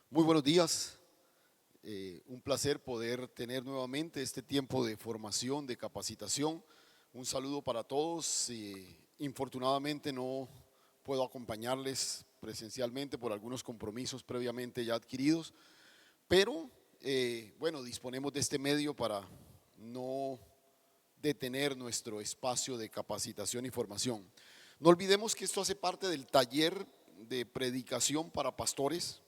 Muy buenos días. Un placer poder tener nuevamente este tiempo de formación, de capacitación. Un saludo para todos. Infortunadamente no puedo acompañarles presencialmente por algunos compromisos previamente ya adquiridos, pero bueno, disponemos de este medio para no detener nuestro espacio de capacitación y formación. No olvidemos que esto hace parte del taller de predicación para pastores.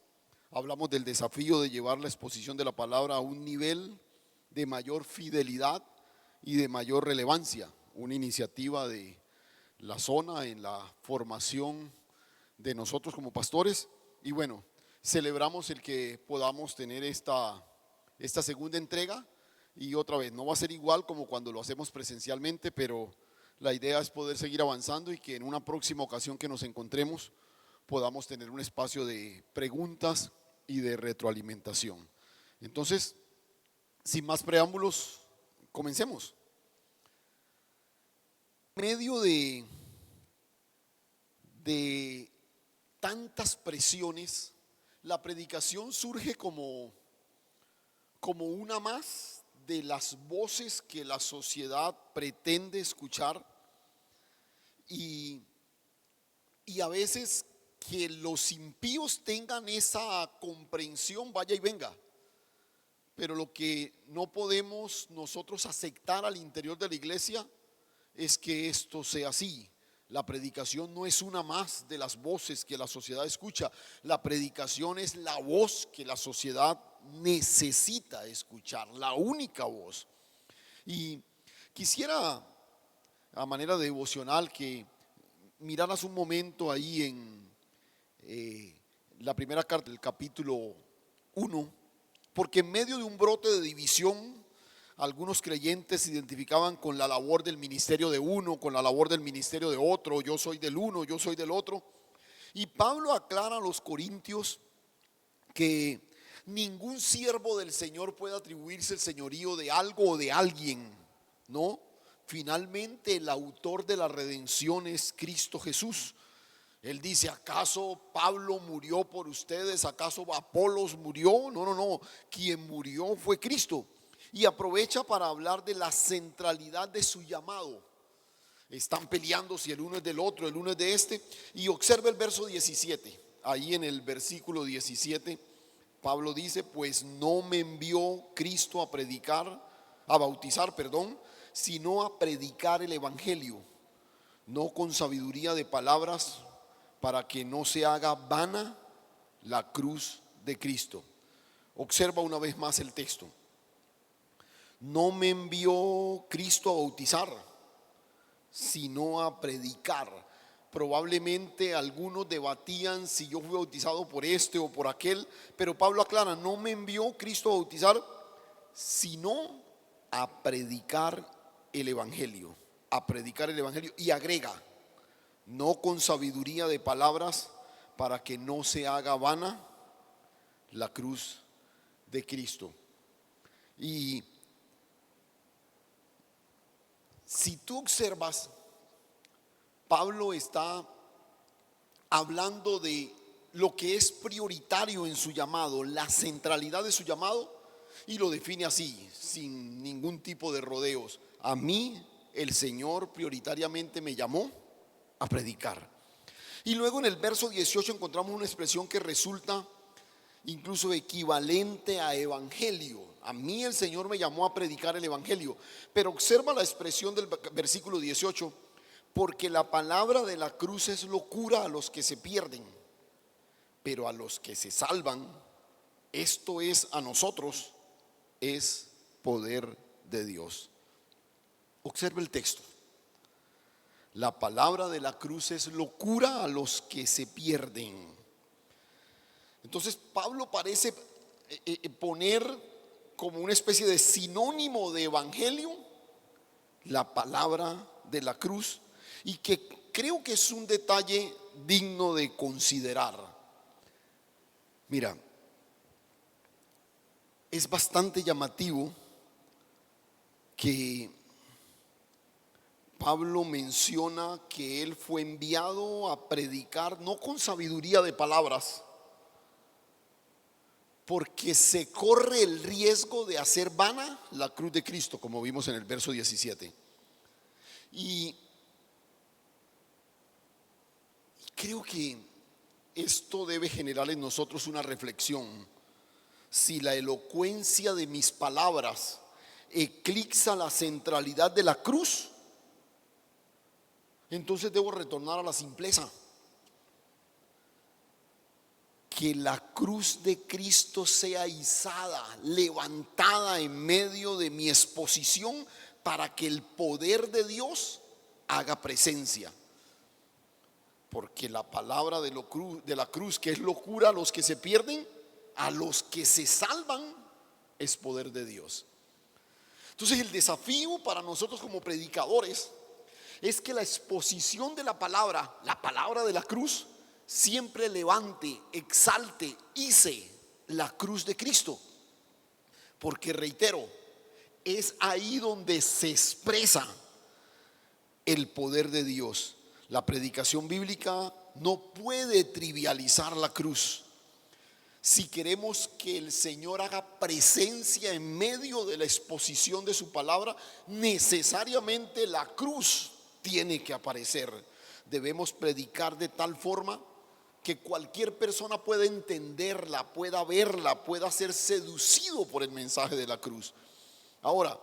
Hablamos del desafío de llevar la exposición de la palabra a un nivel de mayor fidelidad y de mayor relevancia. Una iniciativa de la zona en la formación de nosotros como pastores. Y bueno, celebramos el que podamos tener esta segunda entrega. Y otra vez, no va a ser igual como cuando lo hacemos presencialmente, pero la idea es poder seguir avanzando y que en una próxima ocasión que nos encontremos podamos tener un espacio de preguntas y de retroalimentación. Entonces, sin más preámbulos, comencemos. En medio de tantas presiones, la predicación surge como una más de las voces que la sociedad pretende escuchar y, y a veces que los impíos tengan esa comprensión, vaya y venga. Pero lo que no podemos nosotros aceptar al interior de la iglesia es que esto sea así. La predicación no es una más de las voces que la sociedad escucha. La predicación es la voz que la sociedad necesita escuchar, la única voz. Y quisiera, a manera devocional, que miraras un momento ahí en la primera carta del capítulo 1, porque en medio de un brote de división, algunos creyentes se identificaban con la labor del ministerio de uno, con la labor del ministerio de otro. Yo soy del uno, yo soy del otro. Y Pablo aclara a los corintios que ningún siervo del Señor puede atribuirse el señorío de algo o de alguien, ¿no? Finalmente el autor de la redención es Cristo Jesús. Él dice: ¿acaso Pablo murió por ustedes? ¿Acaso Apolos murió? No, no, no. Quien murió fue Cristo. Y aprovecha para hablar de la centralidad de su llamado. Están peleando si el uno es del otro, el uno es de este. Y observa el verso 17. Ahí en el versículo 17, Pablo dice: pues no me envió Cristo a predicar, a bautizar, perdón, sino a predicar el evangelio, no con sabiduría de palabras, para que no se haga vana la cruz de Cristo. Observa una vez más el texto. No me envió Cristo a bautizar, sino a predicar. Probablemente algunos debatían si yo fui bautizado por este o por aquel, pero Pablo aclara: no me envió Cristo a bautizar, sino a predicar el evangelio, a predicar el evangelio. Y agrega: no con sabiduría de palabras, para que no se haga vana la cruz de Cristo. Y si tú observas, Pablo está hablando de lo que es prioritario en su llamado, la centralidad de su llamado, y lo define así, sin ningún tipo de rodeos: a mí el Señor prioritariamente me llamó a predicar. Y luego en el verso 18 encontramos una expresión que resulta incluso equivalente a evangelio. A mí el Señor me llamó a predicar el evangelio. Pero observa la expresión del versículo 18: porque la palabra de la cruz es locura a los que se pierden, pero a los que se salvan, esto es, a nosotros, es poder de Dios. Observa el texto. La palabra de la cruz es locura a los que se pierden. Entonces Pablo parece poner como una especie de sinónimo de evangelio la palabra de la cruz, y que creo que es un detalle digno de considerar. Mira, es bastante llamativo que Pablo menciona que él fue enviado a predicar no con sabiduría de palabras, porque se corre el riesgo de hacer vana la cruz de Cristo, como vimos en el verso 17. Y creo que esto debe generar en nosotros una reflexión. Si la elocuencia de mis palabras eclipsa la centralidad de la cruz, entonces debo retornar a la simpleza. Que la cruz de Cristo sea izada, levantada en medio de mi exposición, para que el poder de Dios haga presencia. Porque la palabra de la cruz, que es locura a los que se pierden, a los que se salvan, es poder de Dios. Entonces el desafío para nosotros como predicadores es que la exposición de la palabra de la cruz, siempre levante, exalte, hice la cruz de Cristo. Porque reitero, es ahí donde se expresa el poder de Dios. La predicación bíblica no puede trivializar la cruz. Si queremos que el Señor haga presencia en medio de la exposición de su palabra, necesariamente la cruz tiene que aparecer. Debemos predicar de tal forma que cualquier persona pueda entenderla, pueda verla, pueda ser seducido por el mensaje de la cruz. Ahora,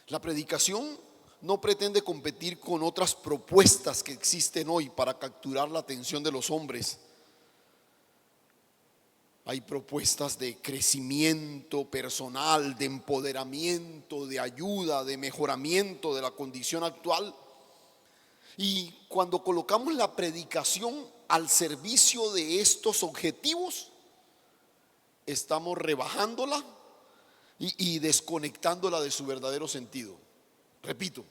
la predicación no pretende competir con otras propuestas que existen hoy para capturar la atención de los hombres. Hay propuestas de crecimiento personal, de empoderamiento, de ayuda, de mejoramiento de la condición actual. Y cuando colocamos la predicación al servicio de estos objetivos, estamos rebajándola y desconectándola de su verdadero sentido. Repito,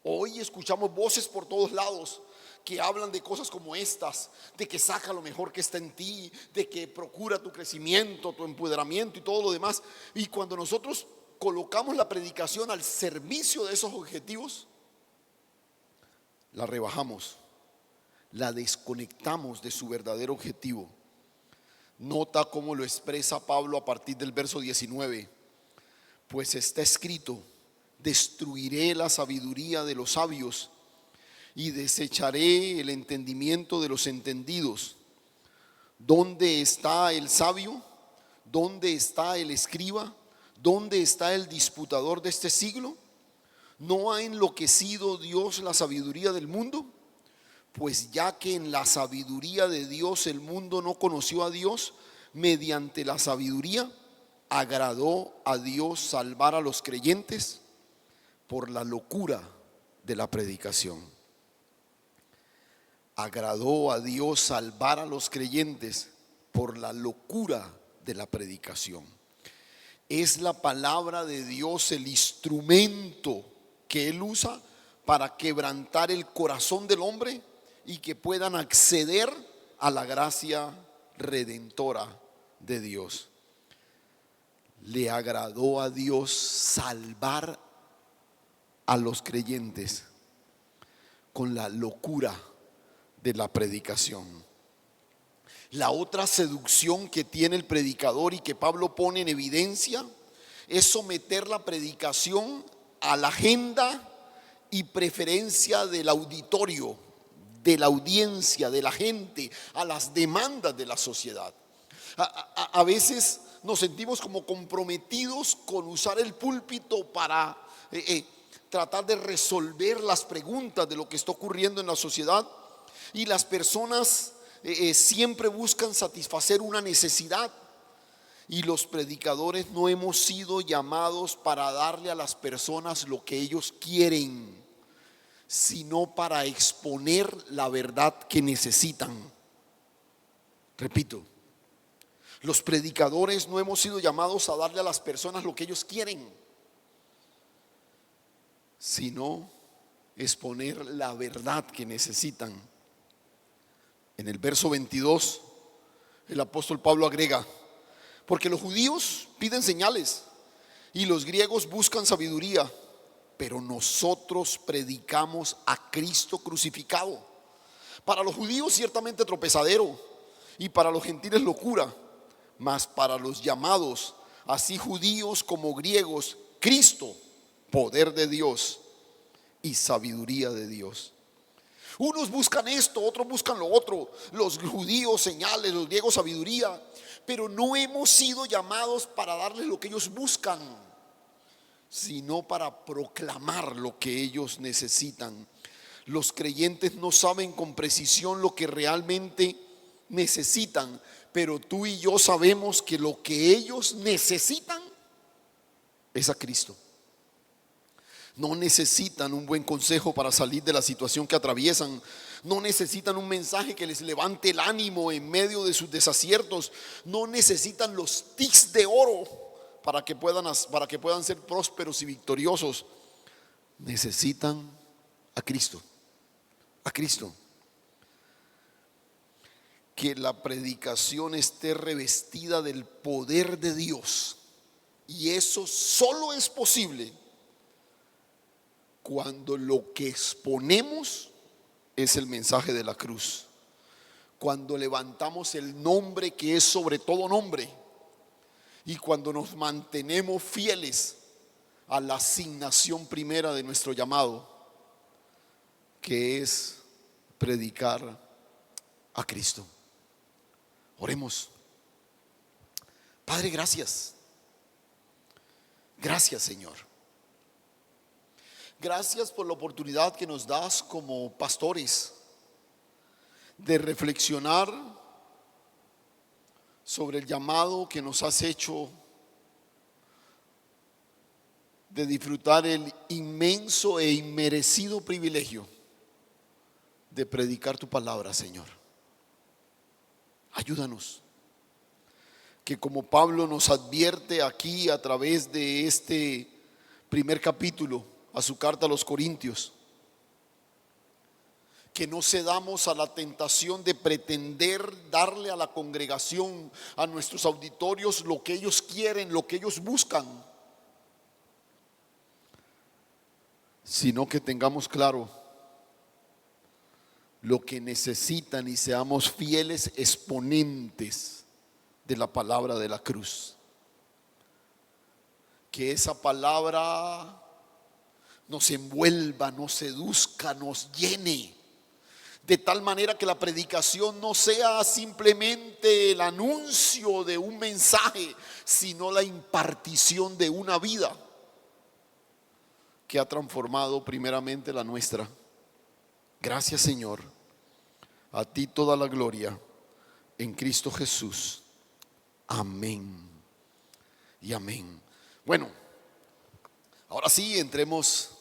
hoy escuchamos voces por todos lados que hablan de cosas como estas, de que saca lo mejor que está en ti, de que procura tu crecimiento, tu empoderamiento y todo lo demás. Y cuando nosotros colocamos la predicación al servicio de esos objetivos, la rebajamos, la desconectamos de su verdadero objetivo. Nota cómo lo expresa Pablo a partir del verso 19. Pues está escrito: destruiré la sabiduría de los sabios y desecharé el entendimiento de los entendidos. ¿Dónde está el sabio? ¿Dónde está el escriba? ¿Dónde está el disputador de este siglo? ¿No ha enloquecido Dios la sabiduría del mundo? Pues ya que en la sabiduría de Dios el mundo no conoció a Dios, mediante la sabiduría agradó a Dios salvar a los creyentes por la locura de la predicación. Agradó a Dios salvar a los creyentes por la locura de la predicación. Es la palabra de Dios el instrumento que Él usa para quebrantar el corazón del hombre y que puedan acceder a la gracia redentora de Dios. Le agradó a Dios salvar a los creyentes con la locura de la predicación. La otra seducción que tiene el predicador y que Pablo pone en evidencia es someter la predicación a la agenda y preferencia del auditorio, de la audiencia, de la gente, a las demandas de la sociedad. A veces nos sentimos como comprometidos con usar el púlpito para tratar de resolver las preguntas de lo que está ocurriendo en la sociedad, y las personas siempre buscan satisfacer una necesidad, y los predicadores no hemos sido llamados para darle a las personas lo que ellos quieren, sino para exponer la verdad que necesitan. Repito, los predicadores no hemos sido llamados a darle a las personas lo que ellos quieren, sino exponer la verdad que necesitan. En el verso 22, el apóstol Pablo agrega: porque los judíos piden señales y los griegos buscan sabiduría, pero nosotros predicamos a Cristo crucificado. Para los judíos ciertamente tropezadero y para los gentiles locura, mas para los llamados, así judíos como griegos, Cristo, poder de Dios y sabiduría de Dios. Unos buscan esto, otros buscan lo otro. Los judíos señales, los griegos sabiduría. Pero no hemos sido llamados para darles lo que ellos buscan, sino para proclamar lo que ellos necesitan. Los creyentes no saben con precisión lo que realmente necesitan, pero tú y yo sabemos que lo que ellos necesitan es a Cristo. No necesitan un buen consejo para salir de la situación que atraviesan. No necesitan un mensaje que les levante el ánimo en medio de sus desaciertos. No necesitan los tics de oro para que puedan ser prósperos y victoriosos. Necesitan a Cristo. A Cristo. Que la predicación esté revestida del poder de Dios. Y eso solo es posible cuando lo que exponemos es el mensaje de la cruz. Cuando levantamos el nombre que es sobre todo nombre. Y cuando nos mantenemos fieles a la asignación primera de nuestro llamado, que es predicar a Cristo. Oremos. Padre, gracias. Gracias, Señor. Gracias por la oportunidad que nos das como pastores de reflexionar sobre el llamado que nos has hecho, de disfrutar el inmenso e inmerecido privilegio de predicar tu palabra, Señor. Ayúdanos, que como Pablo nos advierte aquí a través de este primer capítulo a su carta a los Corintios, que no cedamos a la tentación de pretender darle a la congregación, a nuestros auditorios, lo que ellos quieren, lo que ellos buscan, sino que tengamos claro lo que necesitan y seamos fieles exponentes de la palabra de la cruz. Que esa palabra nos envuelva, nos seduzca, nos llene, de tal manera que la predicación no sea simplemente el anuncio de un mensaje, sino la impartición de una vida que ha transformado primeramente la nuestra. Gracias, Señor. A ti toda la gloria en Cristo Jesús. Amén y amén. Bueno, ahora sí, entremos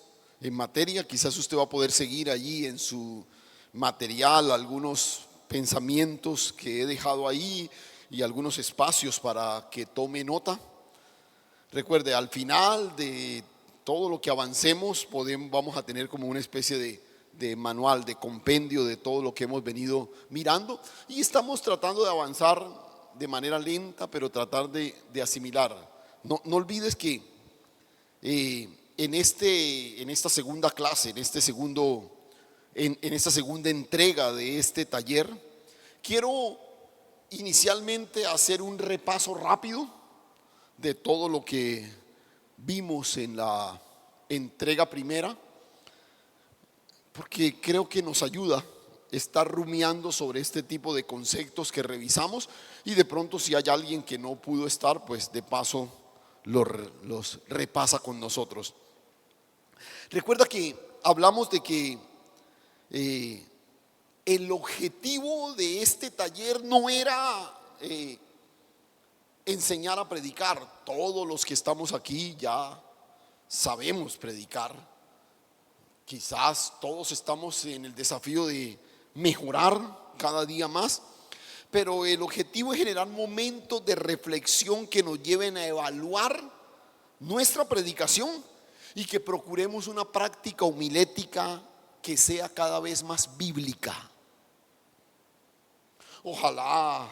en materia. Quizás usted va a poder seguir allí en su material algunos pensamientos que he dejado ahí y algunos espacios para que tome nota. Recuerde, al final de todo lo que avancemos vamos a tener como una especie de manual, de compendio de todo lo que hemos venido mirando, y estamos tratando de avanzar de manera lenta, pero tratar de asimilar. No olvides que en esta segunda clase, en esta segunda entrega de este taller, quiero inicialmente hacer un repaso rápido de todo lo que vimos en la entrega primera, porque creo que nos ayuda estar rumiando sobre este tipo de conceptos que revisamos, y de pronto si hay alguien que no pudo estar, pues de paso los repasa con nosotros. Recuerda que hablamos de que el objetivo de este taller no era enseñar a predicar. Todos los que estamos aquí ya sabemos predicar. Quizás todos estamos en el desafío de mejorar cada día más, pero el objetivo es generar momentos de reflexión que nos lleven a evaluar nuestra predicación y que procuremos una práctica homilética que sea cada vez más bíblica. Ojalá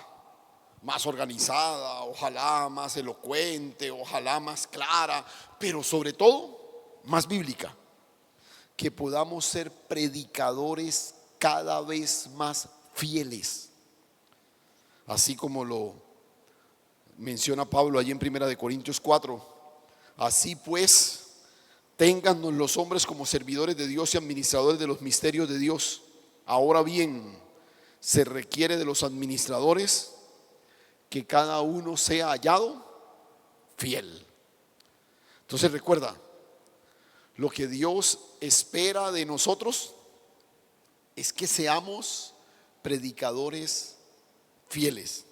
más organizada, ojalá más elocuente, ojalá más clara, pero sobre todo más bíblica. Que podamos ser predicadores cada vez más fieles, así como lo Menciona Pablo allí en 1 Corintios 4. Así pues, téngannos los hombres como servidores de Dios y administradores de los misterios de Dios. Ahora bien, se requiere de los administradores que cada uno sea hallado fiel. Entonces recuerda, lo que Dios espera de nosotros es que seamos predicadores fieles,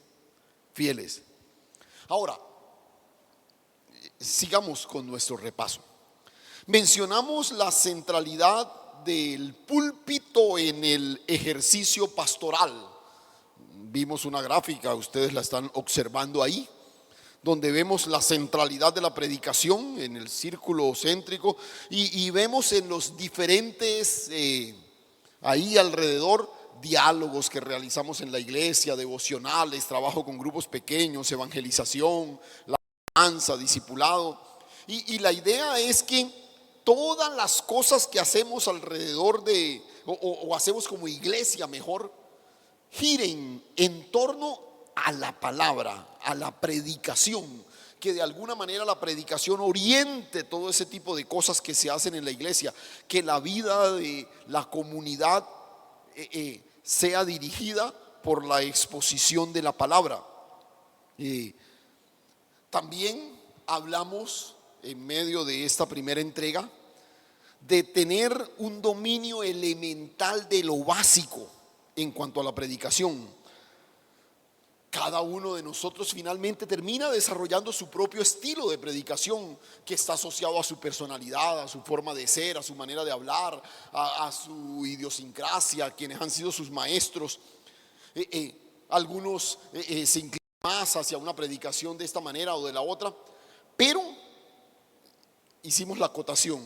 fieles. Ahora, sigamos con nuestro repaso. Mencionamos la centralidad del púlpito en el ejercicio pastoral. Vimos una gráfica, ustedes la están observando ahí, donde vemos la centralidad de la predicación en el círculo céntrico y vemos en los diferentes ahí alrededor diálogos que realizamos en la iglesia, devocionales, trabajo con grupos pequeños, evangelización, la alabanza, discipulado. Y la idea es que todas las cosas que hacemos alrededor de, o hacemos como iglesia mejor, giren en torno a la palabra, a la predicación, que de alguna manera la predicación oriente todo ese tipo de cosas que se hacen en la iglesia, que la vida de la comunidad sea dirigida por la exposición de la palabra. También hablamos en medio de esta primera entrega de tener un dominio elemental de lo básico en cuanto a la predicación. Cada uno de nosotros finalmente termina desarrollando su propio estilo de predicación que está asociado a su personalidad, a su forma de ser, a su manera de hablar, a su idiosincrasia, quienes han sido sus maestros. Algunos se inclinan más hacia una predicación de esta manera o de la otra, pero hicimos la acotación.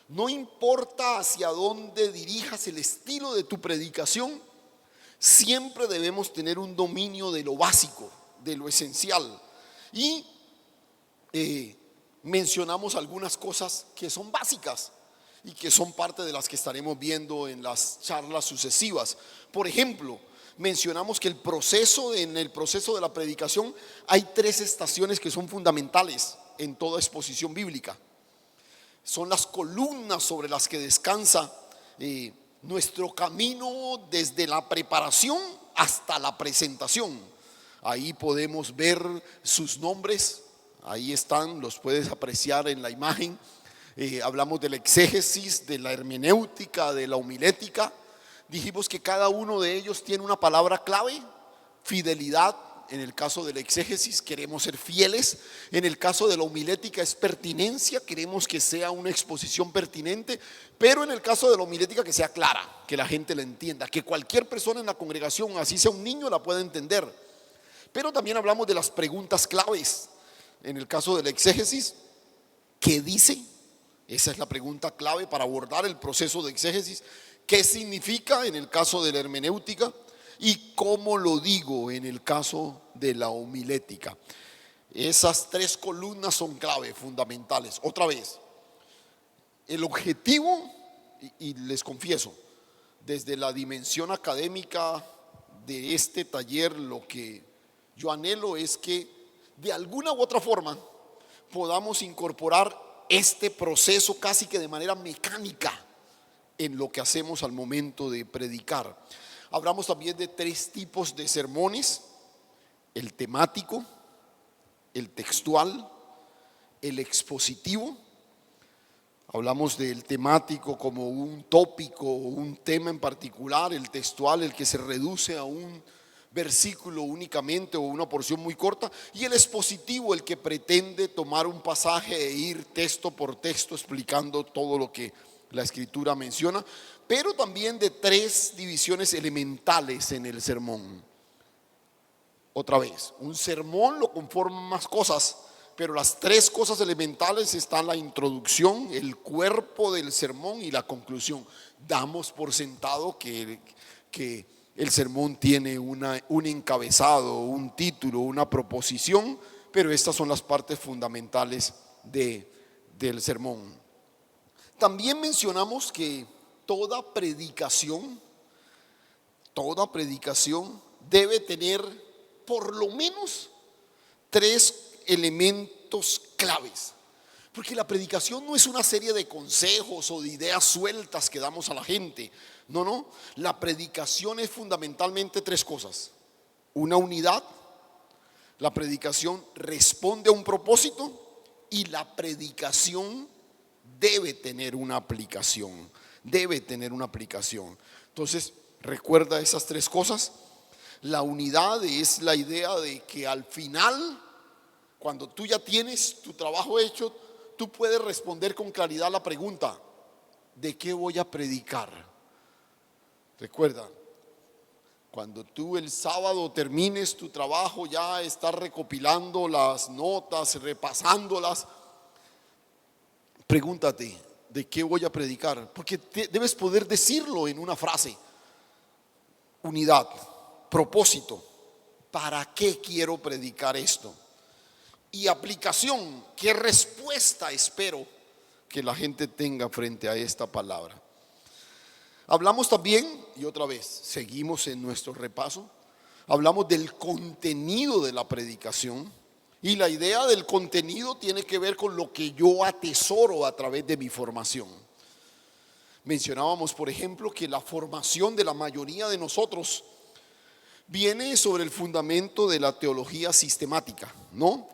No importa hacia dónde dirijas el estilo de tu predicación, siempre debemos tener un dominio de lo básico, de lo esencial. Y mencionamos algunas cosas que son básicas y que son parte de las que estaremos viendo en las charlas sucesivas. Por ejemplo, mencionamos que en el proceso de la predicación hay 3 estaciones que son fundamentales en toda exposición bíblica. Son las columnas sobre las que descansa nuestro camino desde la preparación hasta la presentación. Ahí podemos ver sus nombres, ahí están, los puedes apreciar en la imagen. Hablamos del exégesis, de la hermenéutica, de la homilética. Dijimos que cada uno de ellos tiene una palabra clave: fidelidad. En el caso del exégesis queremos ser fieles. En el caso de la homilética es pertinencia, queremos que sea una exposición pertinente. Pero en el caso de la homilética que sea clara, que la gente la entienda, que cualquier persona en la congregación, así sea un niño, la pueda entender. Pero también hablamos de las preguntas claves. En el caso del exégesis, ¿qué dice? Esa es la pregunta clave para abordar el proceso de exégesis. ¿Qué significa en el caso de la hermenéutica? Y cómo lo digo en el caso de la homilética. Esas 3 columnas son clave, fundamentales. Otra vez, el objetivo, y les confieso, desde la dimensión académica de este taller, lo que yo anhelo es que de alguna u otra forma podamos incorporar este proceso casi que de manera mecánica en lo que hacemos al momento de predicar. Hablamos también de 3 tipos de sermones: el temático, el textual, el expositivo. Hablamos del temático como un tópico o un tema en particular, el textual, el que se reduce a un versículo únicamente o una porción muy corta, y el expositivo, el que pretende tomar un pasaje e ir texto por texto explicando todo lo que la escritura menciona. Pero también de 3 divisiones elementales en el sermón. Otra vez, un sermón lo conforman más cosas, pero las 3 cosas elementales están: la introducción, el cuerpo del sermón y la conclusión. Damos por sentado que el sermón tiene un encabezado, un título, una proposición, pero estas son las partes fundamentales del sermón. También mencionamos que toda predicación debe tener por lo menos tres elementos claves. Porque la predicación no es una serie de consejos o de ideas sueltas que damos a la gente. No, no. La predicación es fundamentalmente tres cosas. Una unidad, la predicación responde a un propósito y la predicación debe tener una aplicación. Debe tener una aplicación. Entonces, recuerda esas tres cosas. La unidad es la idea de que al final, cuando tú ya tienes tu trabajo hecho, tú puedes responder con claridad la pregunta: ¿de qué voy a predicar? Recuerda, cuando tú el sábado termines tu trabajo, ya estás recopilando las notas, repasándolas, pregúntate: ¿de qué voy a predicar? Porque debes poder decirlo en una frase. Unidad, propósito, ¿para qué quiero predicar esto? Y aplicación, ¿qué respuesta espero que la gente tenga frente a esta palabra? Hablamos también, y otra vez, seguimos en nuestro repaso, hablamos del contenido de la predicación. Y la idea del contenido tiene que ver con lo que yo atesoro a través de mi formación. Mencionábamos, por ejemplo, que la formación de la mayoría de nosotros viene sobre el fundamento de la teología sistemática, ¿no?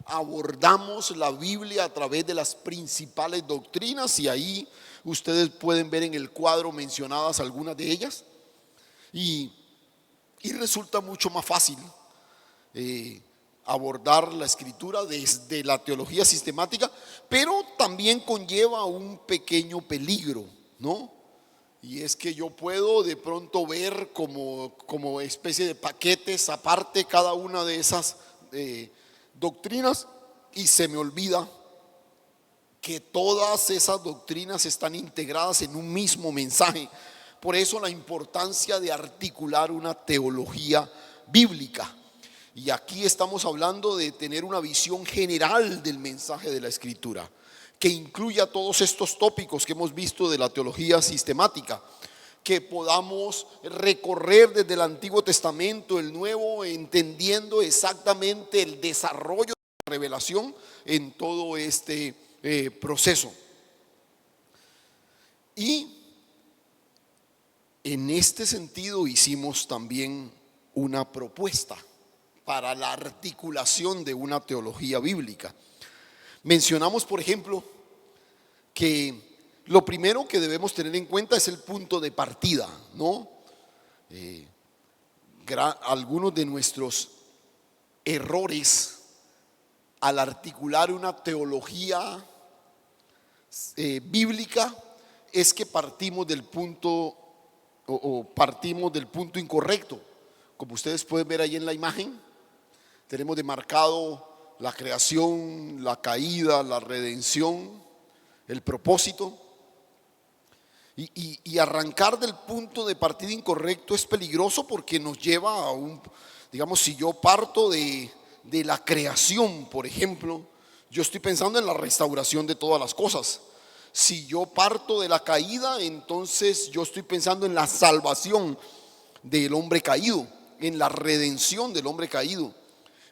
Abordamos la Biblia a través de las principales doctrinas y ahí ustedes pueden ver en el cuadro mencionadas algunas de ellas y resulta mucho más fácil abordar la escritura desde la teología sistemática, pero también conlleva un pequeño peligro, ¿no? Y es que yo puedo de pronto ver como especie de paquetes aparte cada una de esas doctrinas y se me olvida que todas esas doctrinas están integradas en un mismo mensaje. Por eso la importancia de articular una teología bíblica. Y aquí estamos hablando de tener una visión general del mensaje de la Escritura, que incluya todos estos tópicos que hemos visto de la teología sistemática, que podamos recorrer desde el Antiguo Testamento, el Nuevo, entendiendo exactamente el desarrollo de la revelación en todo este proceso. Y en este sentido hicimos también una propuesta para la articulación de una teología bíblica. Mencionamos, por ejemplo, que lo primero que debemos tener en cuenta es el punto de partida, ¿no? Algunos de nuestros errores al articular una teología bíblica es que partimos del punto partimos del punto incorrecto. Como ustedes pueden ver ahí en la imagen, tenemos demarcado la creación, la caída, la redención, el propósito. Y arrancar del punto de partida incorrecto es peligroso porque nos lleva a digamos, si yo parto de la creación, por ejemplo, yo estoy pensando en la restauración de todas las cosas. Si yo parto de la caída, entonces yo estoy pensando en la salvación del hombre caído, en la redención del hombre caído.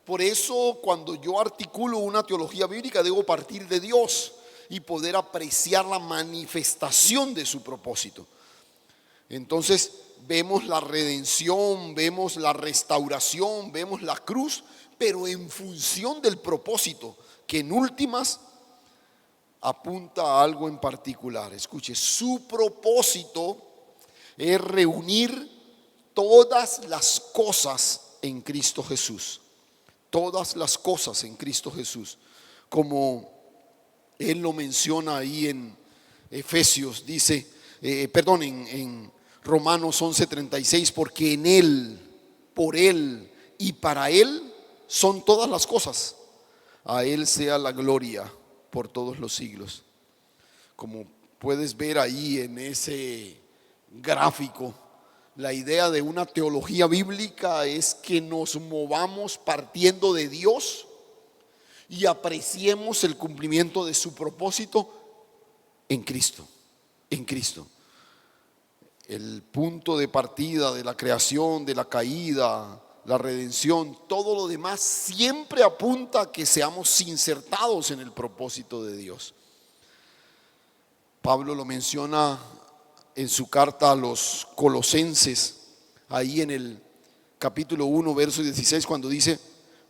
Por eso, cuando yo articulo una teología bíblica, debo partir de Dios y poder apreciar la manifestación de su propósito. Entonces vemos la redención, vemos la restauración, vemos la cruz, pero en función del propósito, que en últimas apunta a algo en particular. Escuche, su propósito es reunir todas las cosas en Cristo Jesús. Todas las cosas en Cristo Jesús, como él lo menciona ahí en Efesios, dice, en Romanos 11:36, porque en Él, por Él y para Él son todas las cosas. A Él sea la gloria por todos los siglos. Como puedes ver ahí en ese gráfico, la idea de una teología bíblica es que nos movamos partiendo de Dios y apreciemos el cumplimiento de su propósito en Cristo. En Cristo. El punto de partida de la creación, de la caída, la redención, todo lo demás siempre apunta a que seamos insertados en el propósito de Dios. Pablo lo menciona en su carta a los Colosenses, ahí en el capítulo 1, verso 16, cuando dice: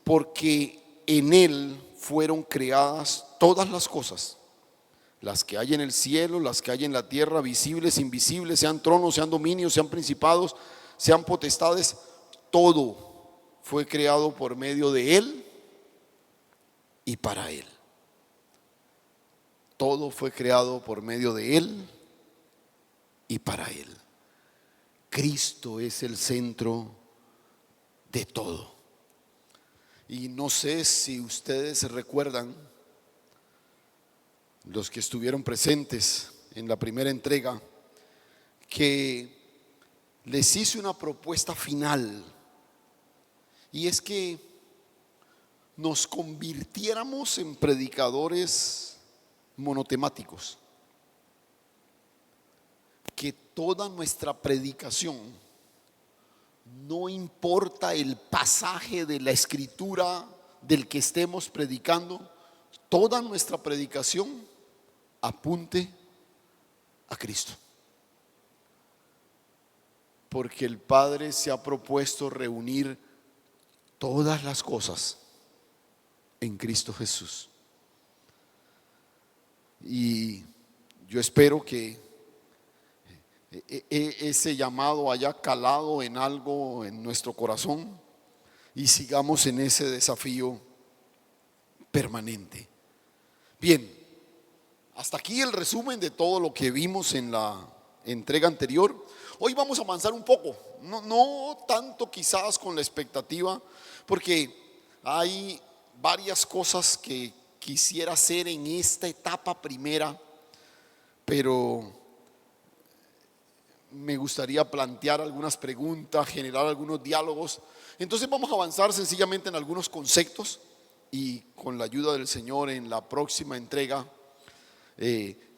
porque en Él fueron creadas todas las cosas, las que hay en el cielo, las que hay en la tierra, visibles, invisibles, sean tronos, sean dominios, sean principados, sean potestades. Todo fue creado por medio de Él y para Él. Todo fue creado por medio de Él y para Él. Cristo es el centro de todo. Y no sé si ustedes recuerdan, los que estuvieron presentes en la primera entrega, que les hice una propuesta final, y es que nos convirtiéramos en predicadores monotemáticos, que toda nuestra predicación, no importa el pasaje de la escritura del que estemos predicando, toda nuestra predicación apunte a Cristo. Porque el Padre se ha propuesto reunir todas las cosas en Cristo Jesús. Y yo espero que ese llamado haya calado en algo en nuestro corazón y sigamos en ese desafío permanente. Bien, hasta aquí el resumen de todo lo que vimos en la entrega anterior. Hoy vamos a avanzar un poco, no tanto quizás con la expectativa, porque hay varias cosas que quisiera hacer en esta etapa primera, pero me gustaría plantear algunas preguntas, generar algunos diálogos. Entonces vamos a avanzar sencillamente en algunos conceptos, y con la ayuda del Señor en la próxima entrega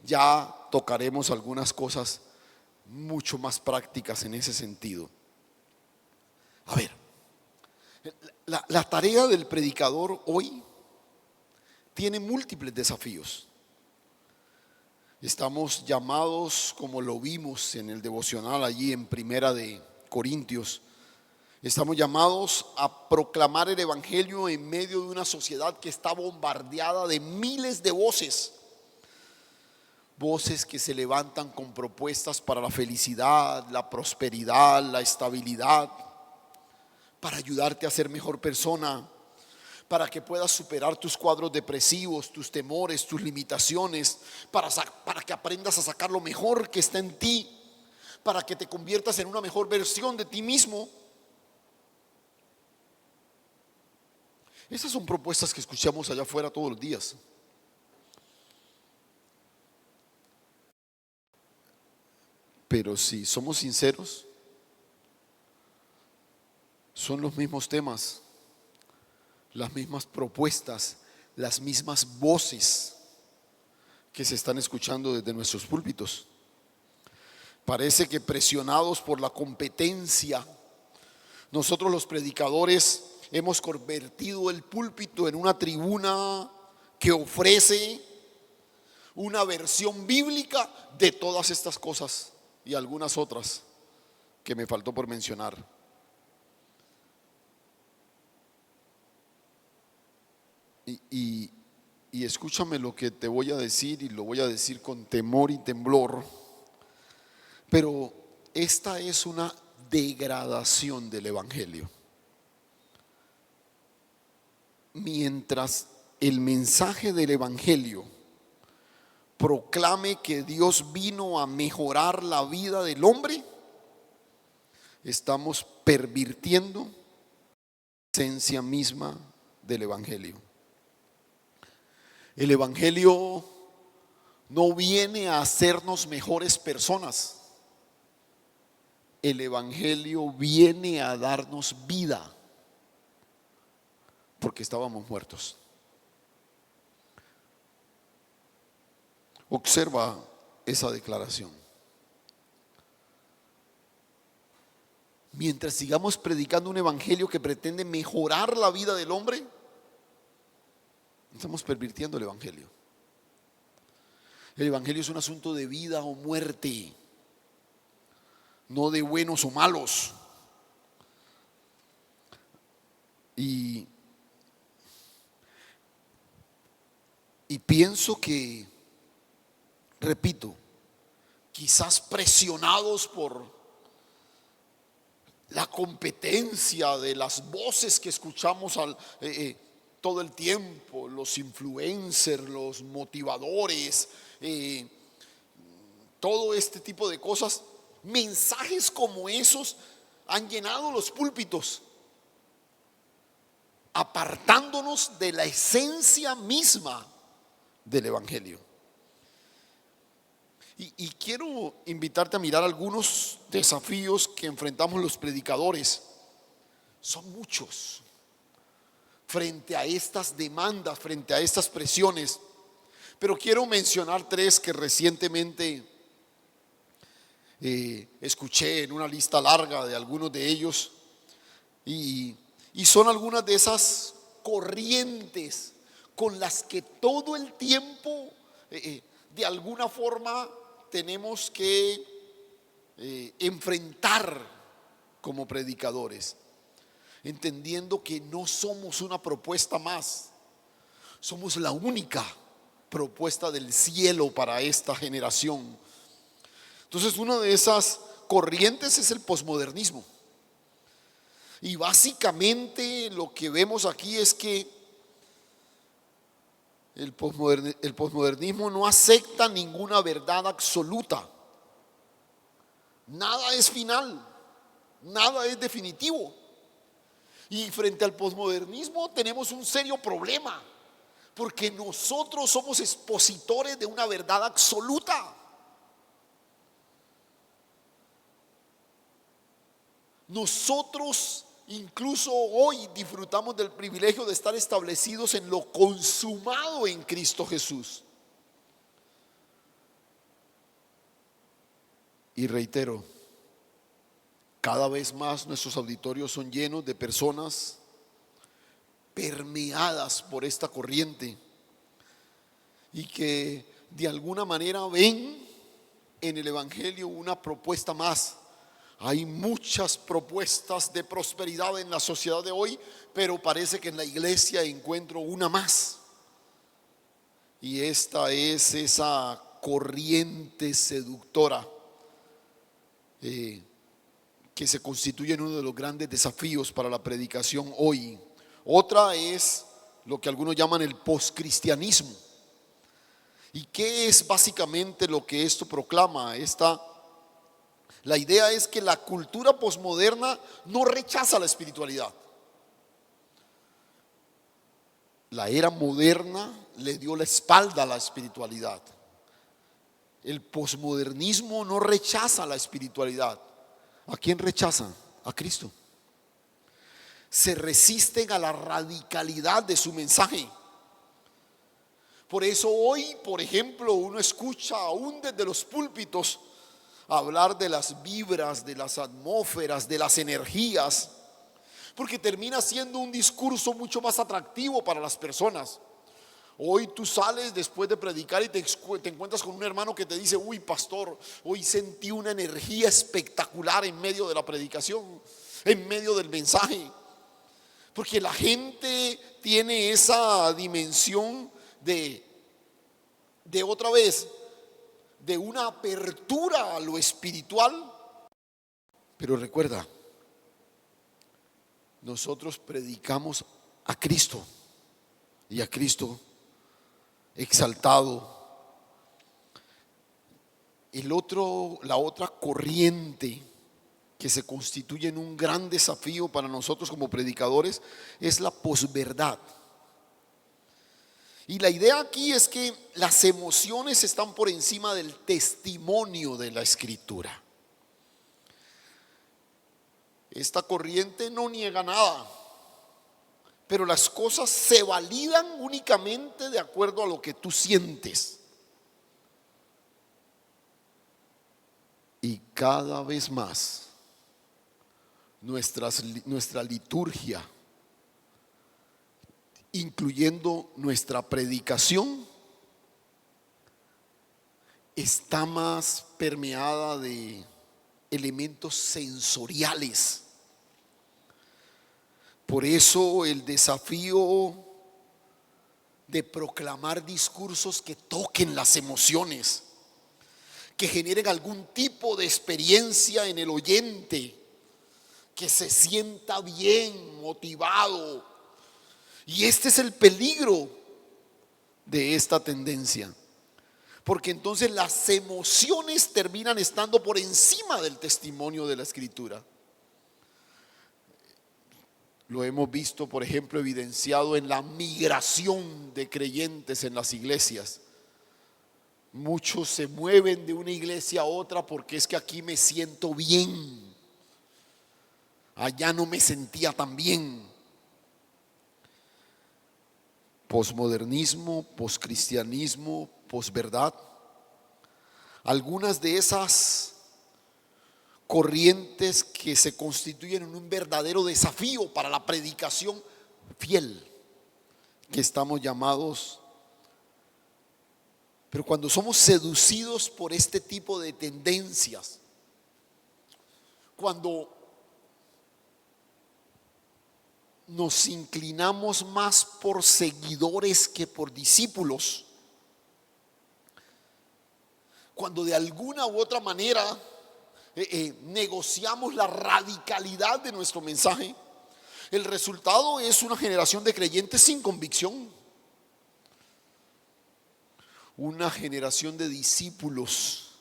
ya tocaremos algunas cosas mucho más prácticas en ese sentido. A ver, la tarea del predicador hoy tiene múltiples desafíos. Estamos llamados, como lo vimos en el devocional allí en Primera de Corintios, estamos llamados a proclamar el evangelio en medio de una sociedad que está bombardeada de miles de voces que se levantan con propuestas para la felicidad, la prosperidad, la estabilidad, para ayudarte a ser mejor persona, para que puedas superar tus cuadros depresivos, tus temores, tus limitaciones, para que aprendas a sacar lo mejor que está en ti, para que te conviertas en una mejor versión de ti mismo. Esas son propuestas que escuchamos allá afuera todos los días. Pero si somos sinceros, son los mismos temas, las mismas propuestas, las mismas voces que se están escuchando desde nuestros púlpitos. Parece que presionados por la competencia, nosotros los predicadores hemos convertido el púlpito en una tribuna que ofrece una versión bíblica de todas estas cosas y algunas otras que me faltó por mencionar. Y escúchame lo que te voy a decir, y lo voy a decir con temor y temblor, pero esta es una degradación del evangelio. Mientras el mensaje del evangelio proclame que Dios vino a mejorar la vida del hombre, estamos pervirtiendo la esencia misma del evangelio. El evangelio no viene a hacernos mejores personas. El evangelio viene a darnos vida, porque estábamos muertos. Observa esa declaración. mientras sigamos predicando un evangelio que pretende mejorar la vida del hombre, estamos pervirtiendo el evangelio. El evangelio es un asunto de vida o muerte, no de buenos o malos. Y pienso que, repito, quizás presionados por la competencia de las voces que escuchamos todo el tiempo, los influencers, los motivadores, todo este tipo de cosas, mensajes como esos han llenado los púlpitos, apartándonos de la esencia misma del evangelio. Y quiero invitarte a mirar algunos desafíos que enfrentamos los predicadores. Son muchos frente a estas demandas, frente a estas presiones. Pero quiero mencionar tres que recientemente escuché en una lista larga de algunos de ellos. Y son algunas de esas corrientes con las que todo el tiempo de alguna forma tenemos que enfrentar como predicadores, entendiendo que no somos una propuesta más, somos la única propuesta del cielo para esta generación. Entonces, una de esas corrientes es el posmodernismo. Y básicamente lo que vemos aquí es que el posmodernismo no acepta ninguna verdad absoluta. Nada es final, nada es definitivo. Y frente al posmodernismo tenemos un serio problema, porque nosotros somos expositores de una verdad absoluta. Nosotros incluso hoy disfrutamos del privilegio de estar establecidos en lo consumado en Cristo Jesús. Y reitero, cada vez más nuestros auditorios son llenos de personas permeadas por esta corriente y que de alguna manera ven en el evangelio una propuesta más. Hay muchas propuestas de prosperidad en la sociedad de hoy, pero parece que en la iglesia encuentro una más. Y esta es esa corriente seductora que se constituye en uno de los grandes desafíos para la predicación hoy. Otra es lo que algunos llaman el poscristianismo. ¿Y qué es básicamente lo que esto proclama? La idea es que la cultura posmoderna no rechaza la espiritualidad. La era moderna le dio la espalda a la espiritualidad. El posmodernismo no rechaza la espiritualidad. ¿A quién rechaza? A Cristo. Se resisten a la radicalidad de su mensaje. Por eso hoy, por ejemplo, uno escucha aún desde los púlpitos hablar de las vibras, de las atmósferas, de las energías, porque termina siendo un discurso mucho más atractivo para las personas. Hoy tú sales después de predicar y te encuentras con un hermano que te dice: uy, pastor, hoy sentí una energía espectacular en medio de la predicación, en medio del mensaje. Porque la gente tiene esa dimensión de otra vez, de una apertura a lo espiritual. Pero recuerda, nosotros predicamos a Cristo, y a Cristo exaltado. La otra corriente que se constituye en un gran desafío para nosotros como predicadores es la posverdad. Y la idea aquí es que las emociones están por encima del testimonio de la Escritura. Esta corriente no niega nada, pero las cosas se validan únicamente de acuerdo a lo que tú sientes. Y cada vez más nuestra liturgia, incluyendo nuestra predicación, está más permeada de elementos sensoriales. Por eso el desafío de proclamar discursos que toquen las emociones, que generen algún tipo de experiencia en el oyente, que se sienta bien, motivado. Y este es el peligro de esta tendencia, porque entonces las emociones terminan estando por encima del testimonio de la Escritura. Lo hemos visto, por ejemplo, evidenciado en la migración de creyentes en las iglesias. Muchos se mueven de una iglesia a otra porque es que aquí me siento bien, allá no me sentía tan bien. Posmodernismo, poscristianismo, posverdad. Algunas de esas corrientes que se constituyen en un verdadero desafío para la predicación fiel que estamos llamados. Pero cuando somos seducidos por este tipo de tendencias, cuando nos inclinamos más por seguidores que por discípulos, cuando de alguna u otra manera negociamos la radicalidad de nuestro mensaje, el resultado es una generación de creyentes sin convicción, una generación de discípulos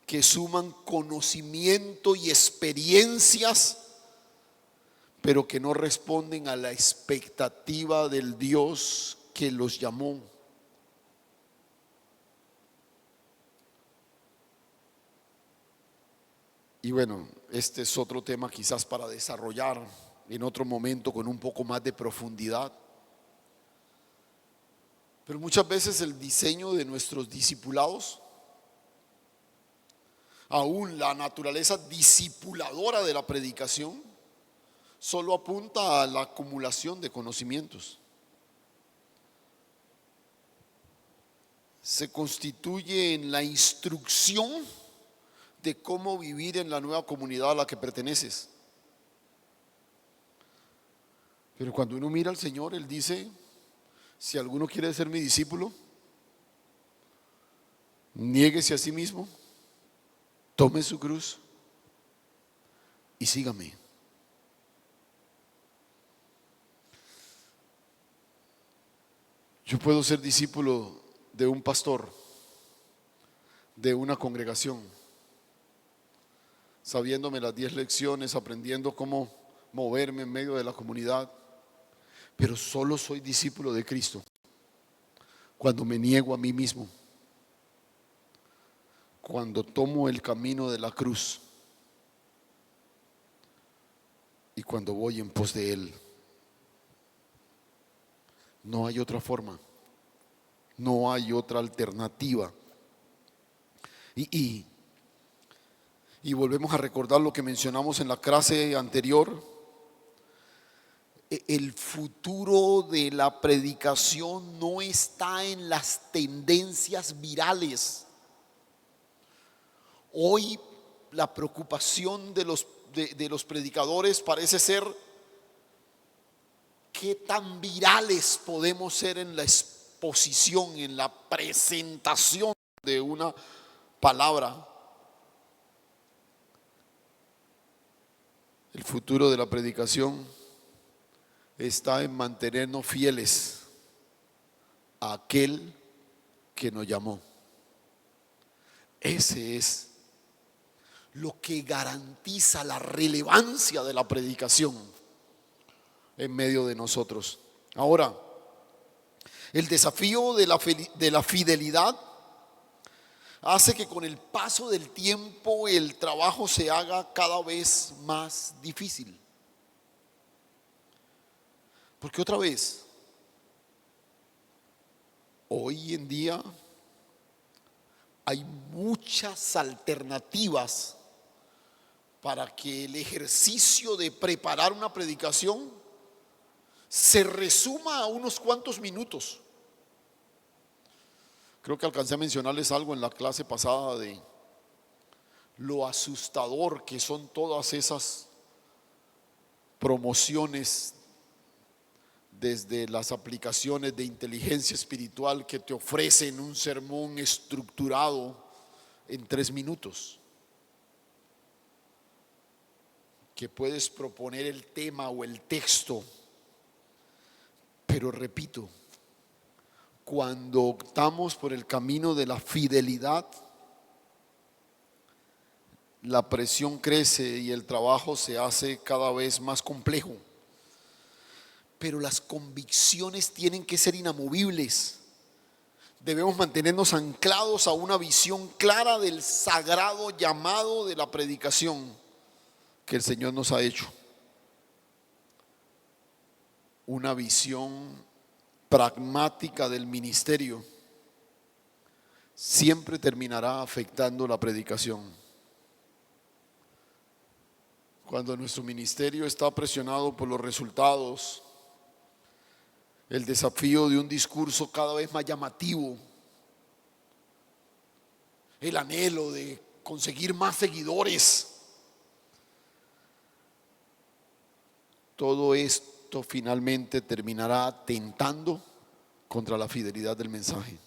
que suman conocimiento y experiencias, pero que no responden a la expectativa del Dios que los llamó. Y bueno, este es otro tema quizás para desarrollar en otro momento con un poco más de profundidad. Pero muchas veces el diseño de nuestros discipulados, aún la naturaleza discipuladora de la predicación, solo apunta a la acumulación de conocimientos. Se constituye en la instrucción de cómo vivir en la nueva comunidad a la que perteneces. Pero cuando uno mira al Señor, Él dice: si alguno quiere ser mi discípulo, niéguese a sí mismo, tome su cruz y sígame. Yo puedo ser discípulo de un pastor, de una congregación, sabiéndome las 10 lecciones, aprendiendo cómo moverme en medio de la comunidad, pero solo soy discípulo de Cristo cuando me niego a mí mismo, cuando tomo el camino de la cruz y cuando voy en pos de Él. No hay otra forma, no hay otra alternativa. Y volvemos a recordar lo que mencionamos en la clase anterior. El futuro de la predicación no está en las tendencias virales. Hoy la preocupación de los predicadores parece ser qué tan virales podemos ser en la exposición, en la presentación de una palabra. El futuro de la predicación está en mantenernos fieles a aquel que nos llamó. Ese es lo que garantiza la relevancia de la predicación en medio de nosotros. Ahora, el desafío de la fidelidad hace que con el paso del tiempo el trabajo se haga cada vez más difícil. Porque otra vez, hoy en día hay muchas alternativas para que el ejercicio de preparar una predicación se resuma a unos cuantos minutos. Creo que alcancé a mencionarles algo en la clase pasada de lo asustador que son todas esas promociones desde las aplicaciones de inteligencia espiritual que te ofrecen un sermón estructurado en 3 minutos, que puedes proponer el tema o el texto, pero repito, cuando optamos por el camino de la fidelidad, la presión crece y el trabajo se hace cada vez más complejo. Pero las convicciones tienen que ser inamovibles. Debemos mantenernos anclados a una visión clara del sagrado llamado de la predicación que el Señor nos ha hecho. Una visión pragmática del ministerio siempre terminará afectando la predicación. Cuando nuestro ministerio está presionado por los resultados, el desafío de un discurso cada vez más llamativo, el anhelo de conseguir más seguidores, todo esto finalmente terminará atentando contra la fidelidad del mensaje.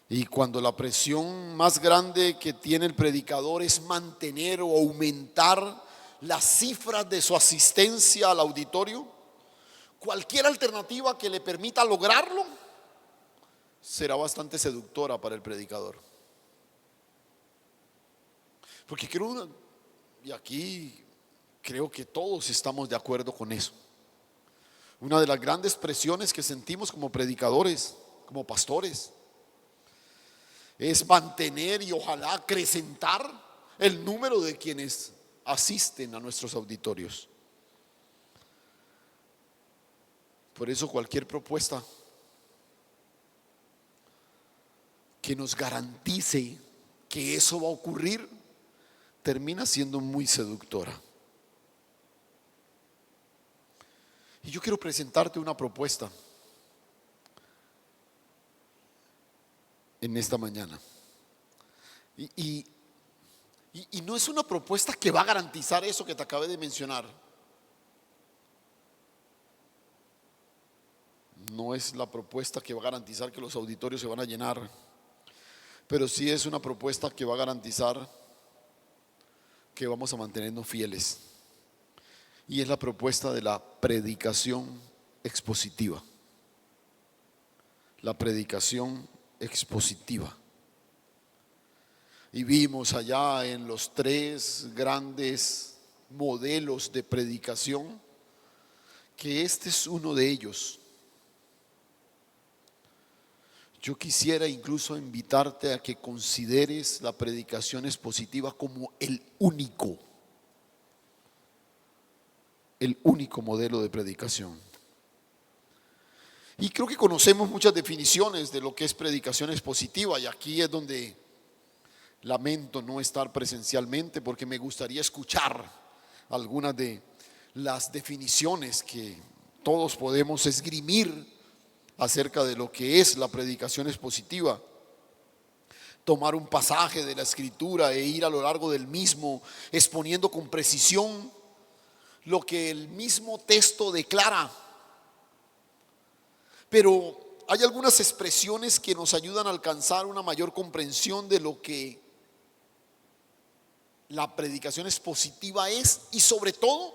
Y cuando la presión más grande que tiene el predicador es mantener o aumentar las cifras de su asistencia al auditorio, cualquier alternativa que le permita lograrlo será bastante seductora para el predicador. Porque y aquí creo que todos estamos de acuerdo con eso, una de las grandes presiones que sentimos como predicadores, como pastores, es mantener y ojalá acrecentar el número de quienes asisten a nuestros auditorios. Por eso cualquier propuesta que nos garantice que eso va a ocurrir termina siendo muy seductora. Y yo quiero presentarte una propuesta en esta mañana. Y no es una propuesta que va a garantizar eso que te acabé de mencionar. No es la propuesta que va a garantizar que los auditorios se van a llenar, pero sí es una propuesta que va a garantizar que vamos a mantenernos fieles. Y es la propuesta de la predicación expositiva. La predicación expositiva. Y vimos allá en los 3 grandes modelos de predicación que este es uno de ellos. Yo quisiera incluso invitarte a que consideres la predicación expositiva como el único modelo de predicación. Y creo que conocemos muchas definiciones de lo que es predicación expositiva, y aquí es donde lamento no estar presencialmente porque me gustaría escuchar algunas de las definiciones que todos podemos esgrimir acerca de lo que es la predicación expositiva. Tomar un pasaje de la Escritura e ir a lo largo del mismo, exponiendo con precisión lo que el mismo texto declara. Pero hay algunas expresiones que nos ayudan a alcanzar una mayor comprensión de lo que la predicación expositiva es, y sobre todo,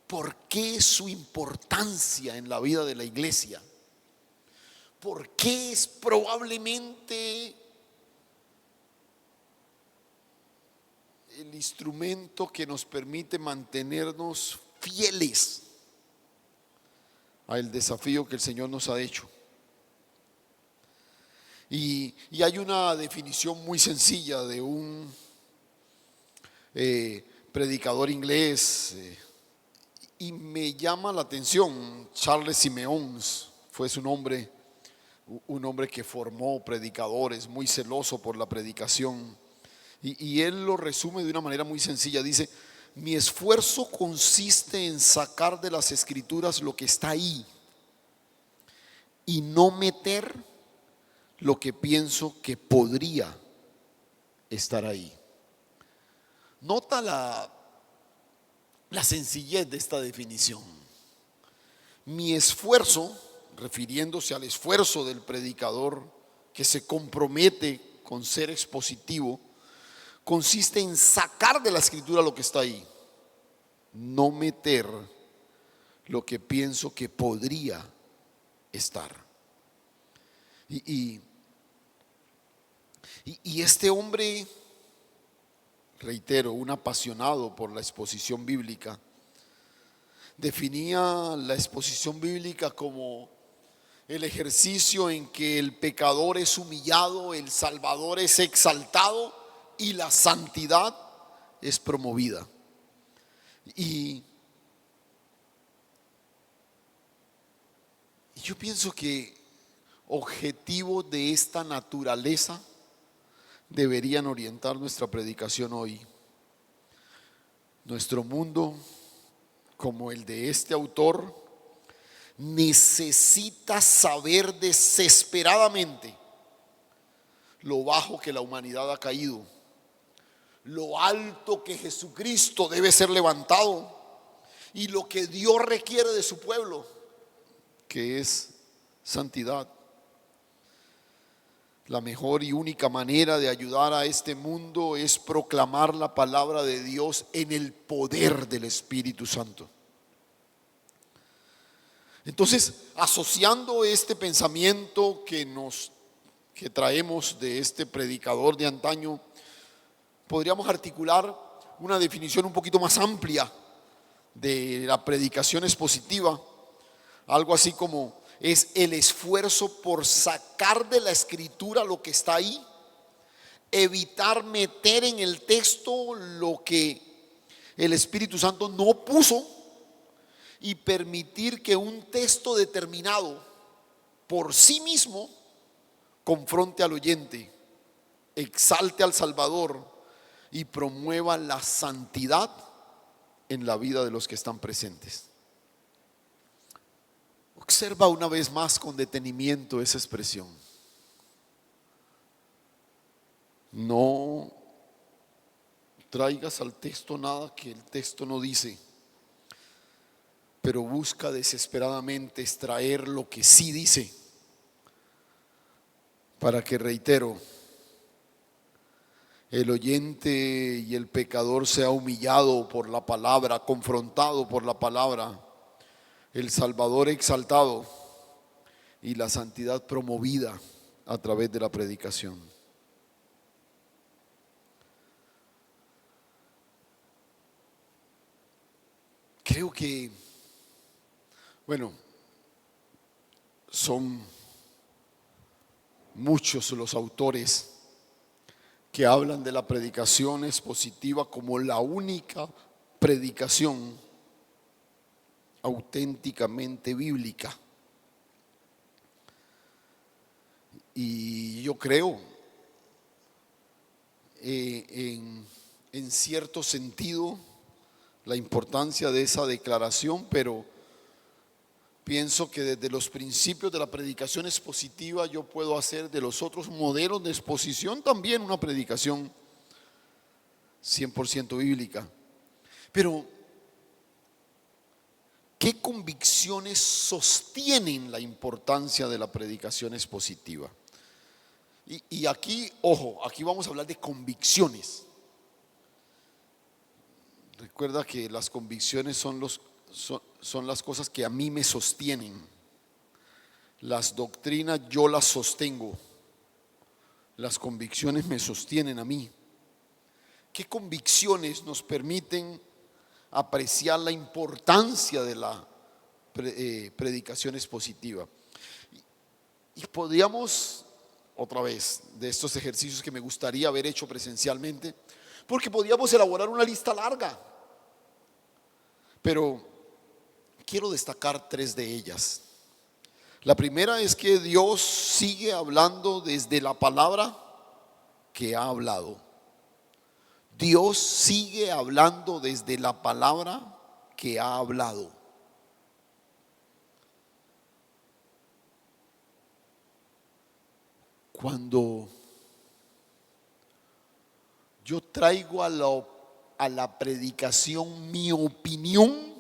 por qué su importancia en la vida de la iglesia. ¿Por qué es probablemente el instrumento que nos permite mantenernos fieles al desafío que el Señor nos ha hecho? Y hay una definición muy sencilla de un predicador inglés, y me llama la atención. Charles Simeons fue su nombre, un hombre que formó predicadores, muy celoso por la predicación, Y él lo resume de una manera muy sencilla. Dice: mi esfuerzo consiste en sacar de las escrituras lo que está ahí y no meter lo que pienso que podría estar ahí. Nota la sencillez de esta definición. Mi esfuerzo, refiriéndose al esfuerzo del predicador que se compromete con ser expositivo, consiste en sacar de la escritura lo que está ahí, no meter lo que pienso que podría estar. Y este hombre, reitero, un apasionado por la exposición bíblica, definía la exposición bíblica como el ejercicio en que el pecador es humillado, el Salvador es exaltado y la santidad es promovida. Y yo pienso que objetivos de esta naturaleza deberían orientar nuestra predicación hoy. Nuestro mundo, como el de este autor, necesita saber desesperadamente lo bajo que la humanidad ha caído, lo alto que Jesucristo debe ser levantado y lo que Dios requiere de su pueblo, que es santidad. La mejor y única manera de ayudar a este mundo es proclamar la palabra de Dios en el poder del Espíritu Santo. Entonces, asociando este pensamiento que traemos de este predicador de antaño, podríamos articular una definición un poquito más amplia de la predicación expositiva, algo así como: es el esfuerzo por sacar de la escritura lo que está ahí, evitar meter en el texto lo que el Espíritu Santo no puso y permitir que un texto determinado por sí mismo confronte al oyente, exalte al Salvador y promueva la santidad en la vida de los que están presentes. Observa una vez más con detenimiento esa expresión. No traigas al texto nada que el texto no dice, pero busca desesperadamente extraer lo que sí dice, para que, reitero, el oyente y el pecador sea humillado por la palabra, confrontado por la palabra, el Salvador exaltado y la santidad promovida a través de la predicación. Creo que, son muchos los autores que hablan de la predicación expositiva como la única predicación auténticamente bíblica. Y yo creo en cierto sentido la importancia de esa declaración, pero pienso que desde los principios de la predicación expositiva yo puedo hacer de los otros modelos de exposición también una predicación 100% bíblica. Pero ¿qué convicciones sostienen la importancia de la predicación expositiva? Y aquí, ojo, aquí vamos a hablar de convicciones. Recuerda que las convicciones son las cosas que a mí me sostienen. Las doctrinas yo las sostengo. Las convicciones me sostienen a mí. ¿Qué convicciones nos permiten apreciar la importancia de la predicación expositiva? Y podríamos, otra vez, de estos ejercicios que me gustaría haber hecho presencialmente, porque podríamos elaborar una lista larga, pero quiero destacar 3 de ellas. La primera es que Dios sigue hablando desde la palabra que ha hablado. Dios sigue hablando desde la palabra que ha hablado. Cuando yo traigo a la predicación mi opinión,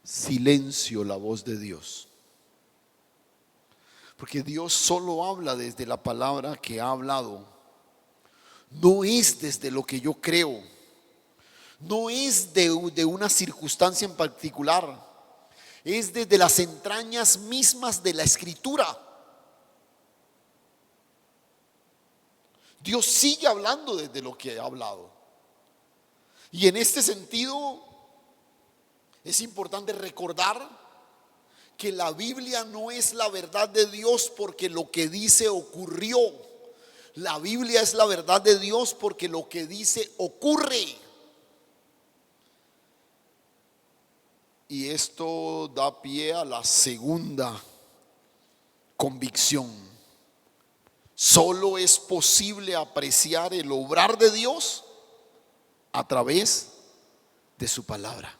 silencio la voz de Dios. Porque Dios solo habla desde la palabra que ha hablado. No es desde lo que yo creo. No es de una circunstancia en particular. Es desde las entrañas mismas de la Escritura. Dios sigue hablando desde lo que ha hablado. Y en este sentido es importante recordar que la Biblia no es la verdad de Dios porque lo que dice ocurrió. La Biblia es la verdad de Dios porque lo que dice ocurre. Y esto da pie a la segunda convicción. Solo es posible apreciar el obrar de Dios a través de su palabra.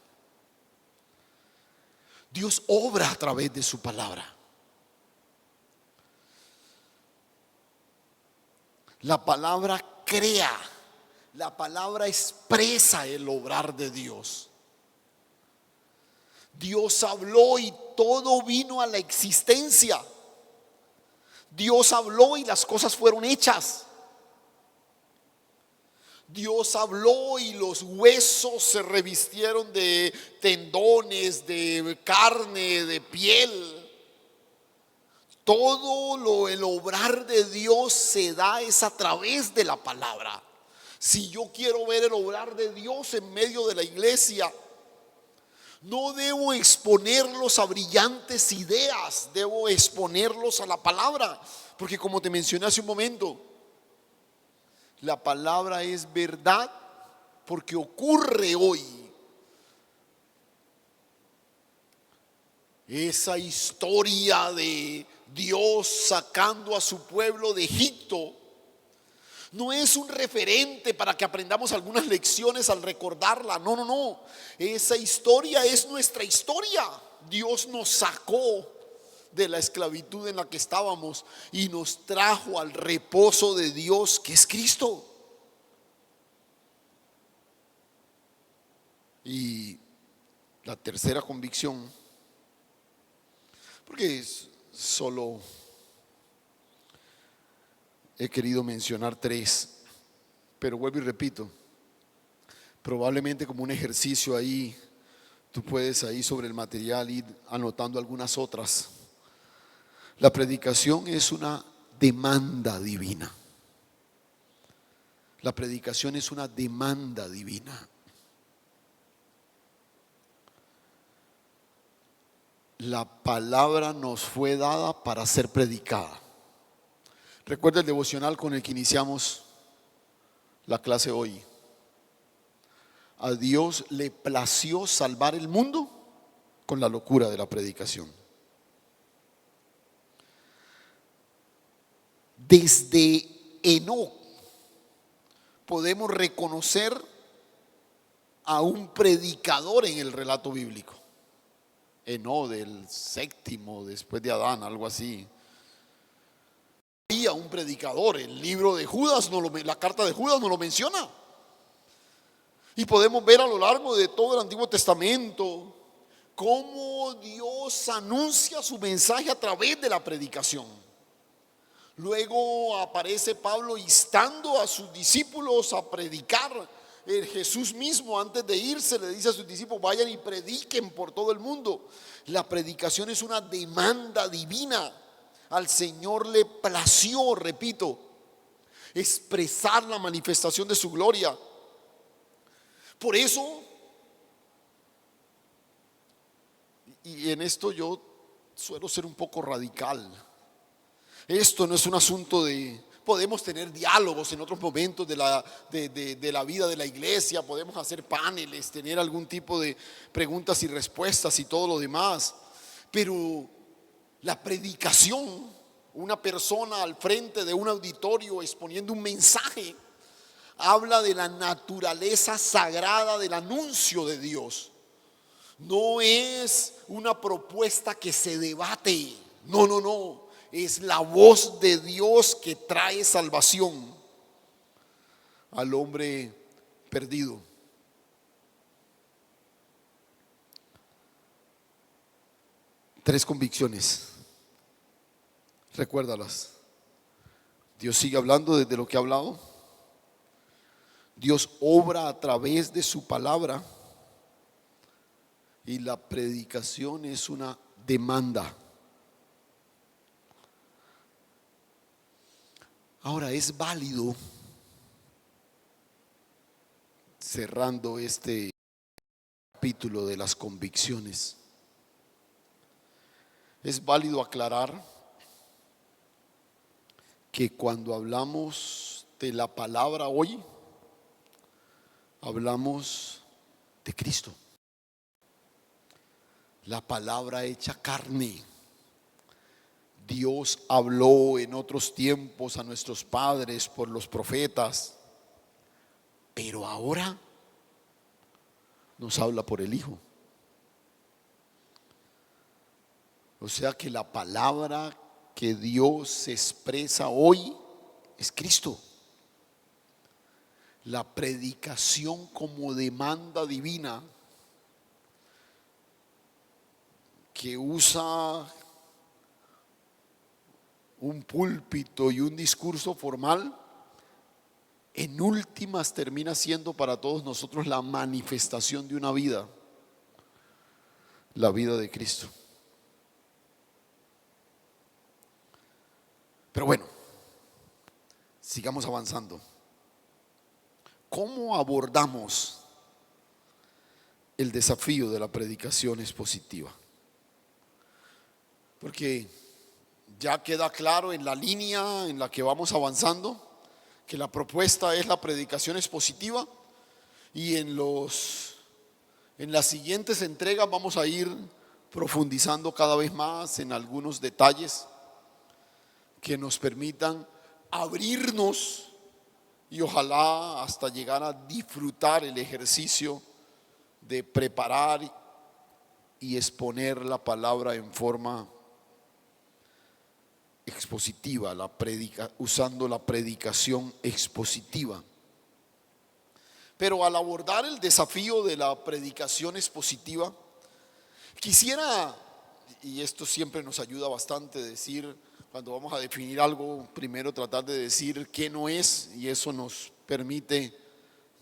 Dios obra a través de su palabra. La palabra crea, la palabra expresa el obrar de Dios. Dios habló y todo vino a la existencia. Dios habló y las cosas fueron hechas. Dios habló y los huesos se revistieron de tendones, de carne, de piel. Todo el obrar de Dios se da es a través de la palabra. Si yo quiero ver el obrar de Dios en medio de la iglesia, no debo exponerlos a brillantes ideas, debo exponerlos a la palabra. Porque como te mencioné hace un momento, la palabra es verdad porque ocurre hoy. Esa historia de Dios sacando a su pueblo de Egipto no es un referente para que aprendamos algunas lecciones al recordarla. No, no, no. Esa historia es nuestra historia. Dios nos sacó de la esclavitud en la que estábamos y nos trajo al reposo de Dios, que es Cristo. Y la tercera convicción, porque solo he querido mencionar tres, pero vuelvo y repito, probablemente como un ejercicio ahí, tú puedes ahí sobre el material ir anotando algunas otras. La predicación es una demanda divina. La predicación es una demanda divina. La palabra nos fue dada para ser predicada. Recuerda el devocional con el que iniciamos la clase hoy. A Dios le plació salvar el mundo con la locura de la predicación. Desde Enoc podemos reconocer a un predicador en el relato bíblico. Enoc, del séptimo después de Adán, algo así. Había un predicador. El libro de Judas, la carta de Judas nos lo menciona. Y podemos ver a lo largo de todo el Antiguo Testamento cómo Dios anuncia su mensaje a través de la predicación. Luego aparece Pablo instando a sus discípulos a predicar. Jesús mismo, antes de irse, le dice a sus discípulos: vayan y prediquen por todo el mundo. La predicación es una demanda divina. Al Señor le plació, repito, expresar la manifestación de su gloria. Por eso, y en esto yo suelo ser un poco radical. Esto no es un asunto de... Podemos tener diálogos en otros momentos de la vida de la iglesia, podemos hacer paneles, tener algún tipo de preguntas y respuestas y todo lo demás. Pero la predicación, una persona al frente de un auditorio exponiendo un mensaje, habla de la naturaleza sagrada del anuncio de Dios. No es una propuesta que se debate. No, no, no. Es la voz de Dios que trae salvación al hombre perdido. Tres convicciones. Recuérdalas. Dios sigue hablando desde lo que ha hablado. Dios obra a través de su palabra. Y la predicación es una demanda. Ahora es válido, cerrando este capítulo de las convicciones, es válido aclarar que cuando hablamos de la palabra hoy, hablamos de Cristo. La palabra hecha carne. Dios habló en otros tiempos a nuestros padres por los profetas, pero ahora nos habla por el Hijo. O sea que la palabra que Dios expresa hoy es Cristo. La predicación como demanda divina que usa un púlpito y un discurso formal, en últimas termina siendo para todos nosotros la manifestación de una vida, la vida de Cristo. Pero bueno, sigamos avanzando. ¿Cómo abordamos el desafío de la predicación expositiva? Porque ya queda claro en la línea en la que vamos avanzando que la propuesta es la predicación expositiva, y en las siguientes entregas vamos a ir profundizando cada vez más en algunos detalles que nos permitan abrirnos y ojalá hasta llegar a disfrutar el ejercicio de preparar y exponer la palabra en forma expositiva, usando la predicación expositiva. Pero al abordar el desafío de la predicación expositiva, quisiera, y esto siempre nos ayuda bastante, decir, cuando vamos a definir algo, primero tratar de decir qué no es, y eso nos permite,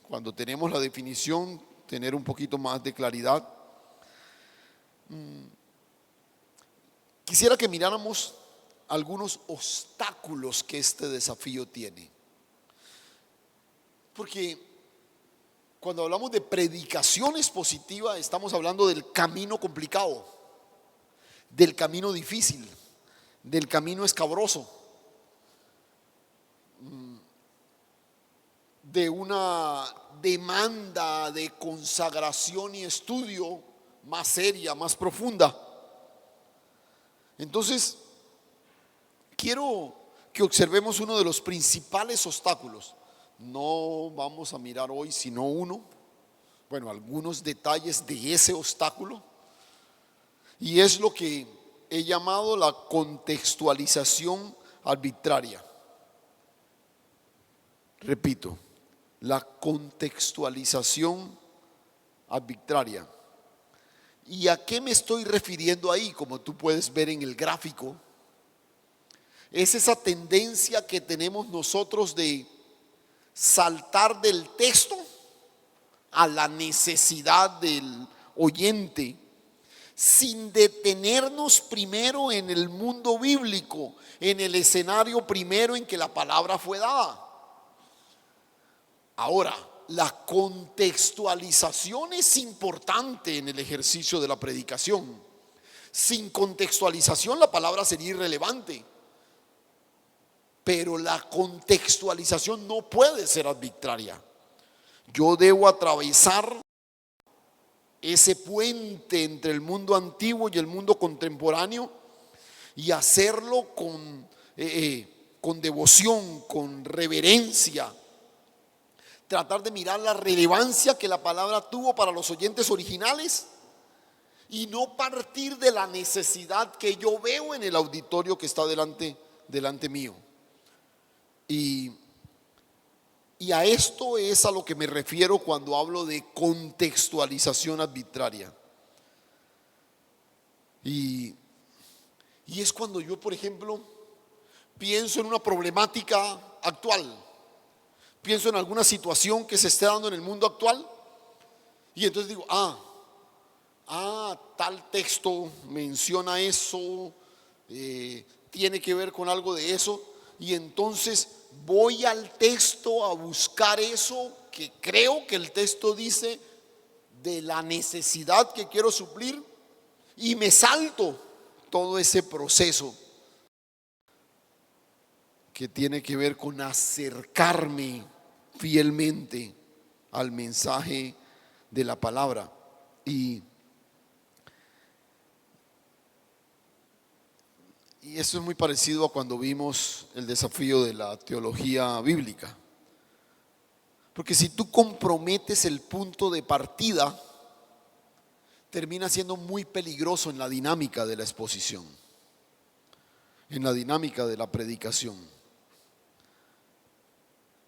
cuando tenemos la definición, tener un poquito más de claridad. Quisiera que miráramos algunos obstáculos que este desafío tiene. Porque cuando hablamos de predicación expositiva, estamos hablando del camino complicado, del camino difícil, del camino escabroso, de una demanda de consagración y estudio más seria, más profunda. Entonces, quiero que observemos uno de los principales obstáculos. No vamos a mirar hoy sino algunos detalles de ese obstáculo, y es lo que he llamado la contextualización arbitraria. Repito, la contextualización arbitraria. ¿Y a qué me estoy refiriendo ahí? Como tú puedes ver en el gráfico, es esa tendencia que tenemos nosotros de saltar del texto a la necesidad del oyente, sin detenernos primero en el mundo bíblico, en el escenario primero en que la palabra fue dada. Ahora, la contextualización es importante en el ejercicio de la predicación. Sin contextualización la palabra sería irrelevante. Pero la contextualización no puede ser arbitraria. Yo debo atravesar ese puente entre el mundo antiguo y el mundo contemporáneo y hacerlo con devoción, con reverencia, tratar de mirar la relevancia que la palabra tuvo para los oyentes originales y no partir de la necesidad que yo veo en el auditorio que está delante mío. Y a esto es a lo que me refiero cuando hablo de contextualización arbitraria. Y es cuando yo, por ejemplo, pienso en una problemática actual, pienso en alguna situación que se esté dando en el mundo actual, y entonces digo, tal texto menciona eso, tiene que ver con algo de eso, y entonces voy al texto a buscar eso que creo que el texto dice de la necesidad que quiero suplir, y me salto todo ese proceso que tiene que ver con acercarme fielmente al mensaje de la palabra. Y eso es muy parecido a cuando vimos el desafío de la teología bíblica. Porque si tú comprometes el punto de partida, termina siendo muy peligroso en la dinámica de la exposición, en la dinámica de la predicación.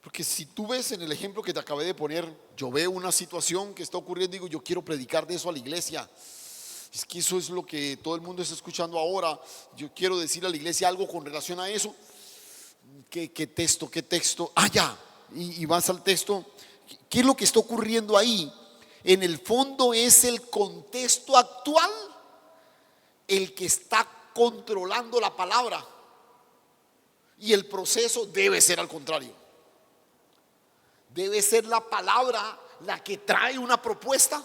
Porque si tú ves en el ejemplo que te acabé de poner, yo veo una situación que está ocurriendo y digo, yo quiero predicar de eso a la iglesia. Es que eso es lo que todo el mundo está escuchando ahora. Yo quiero decir a la iglesia algo con relación a eso. ¿Qué texto? ¿Qué texto? Ya. Y vas al texto. ¿Qué es lo que está ocurriendo ahí? En el fondo es el contexto actual el que está controlando la palabra. Y el proceso debe ser al contrario. Debe ser la palabra la que trae una propuesta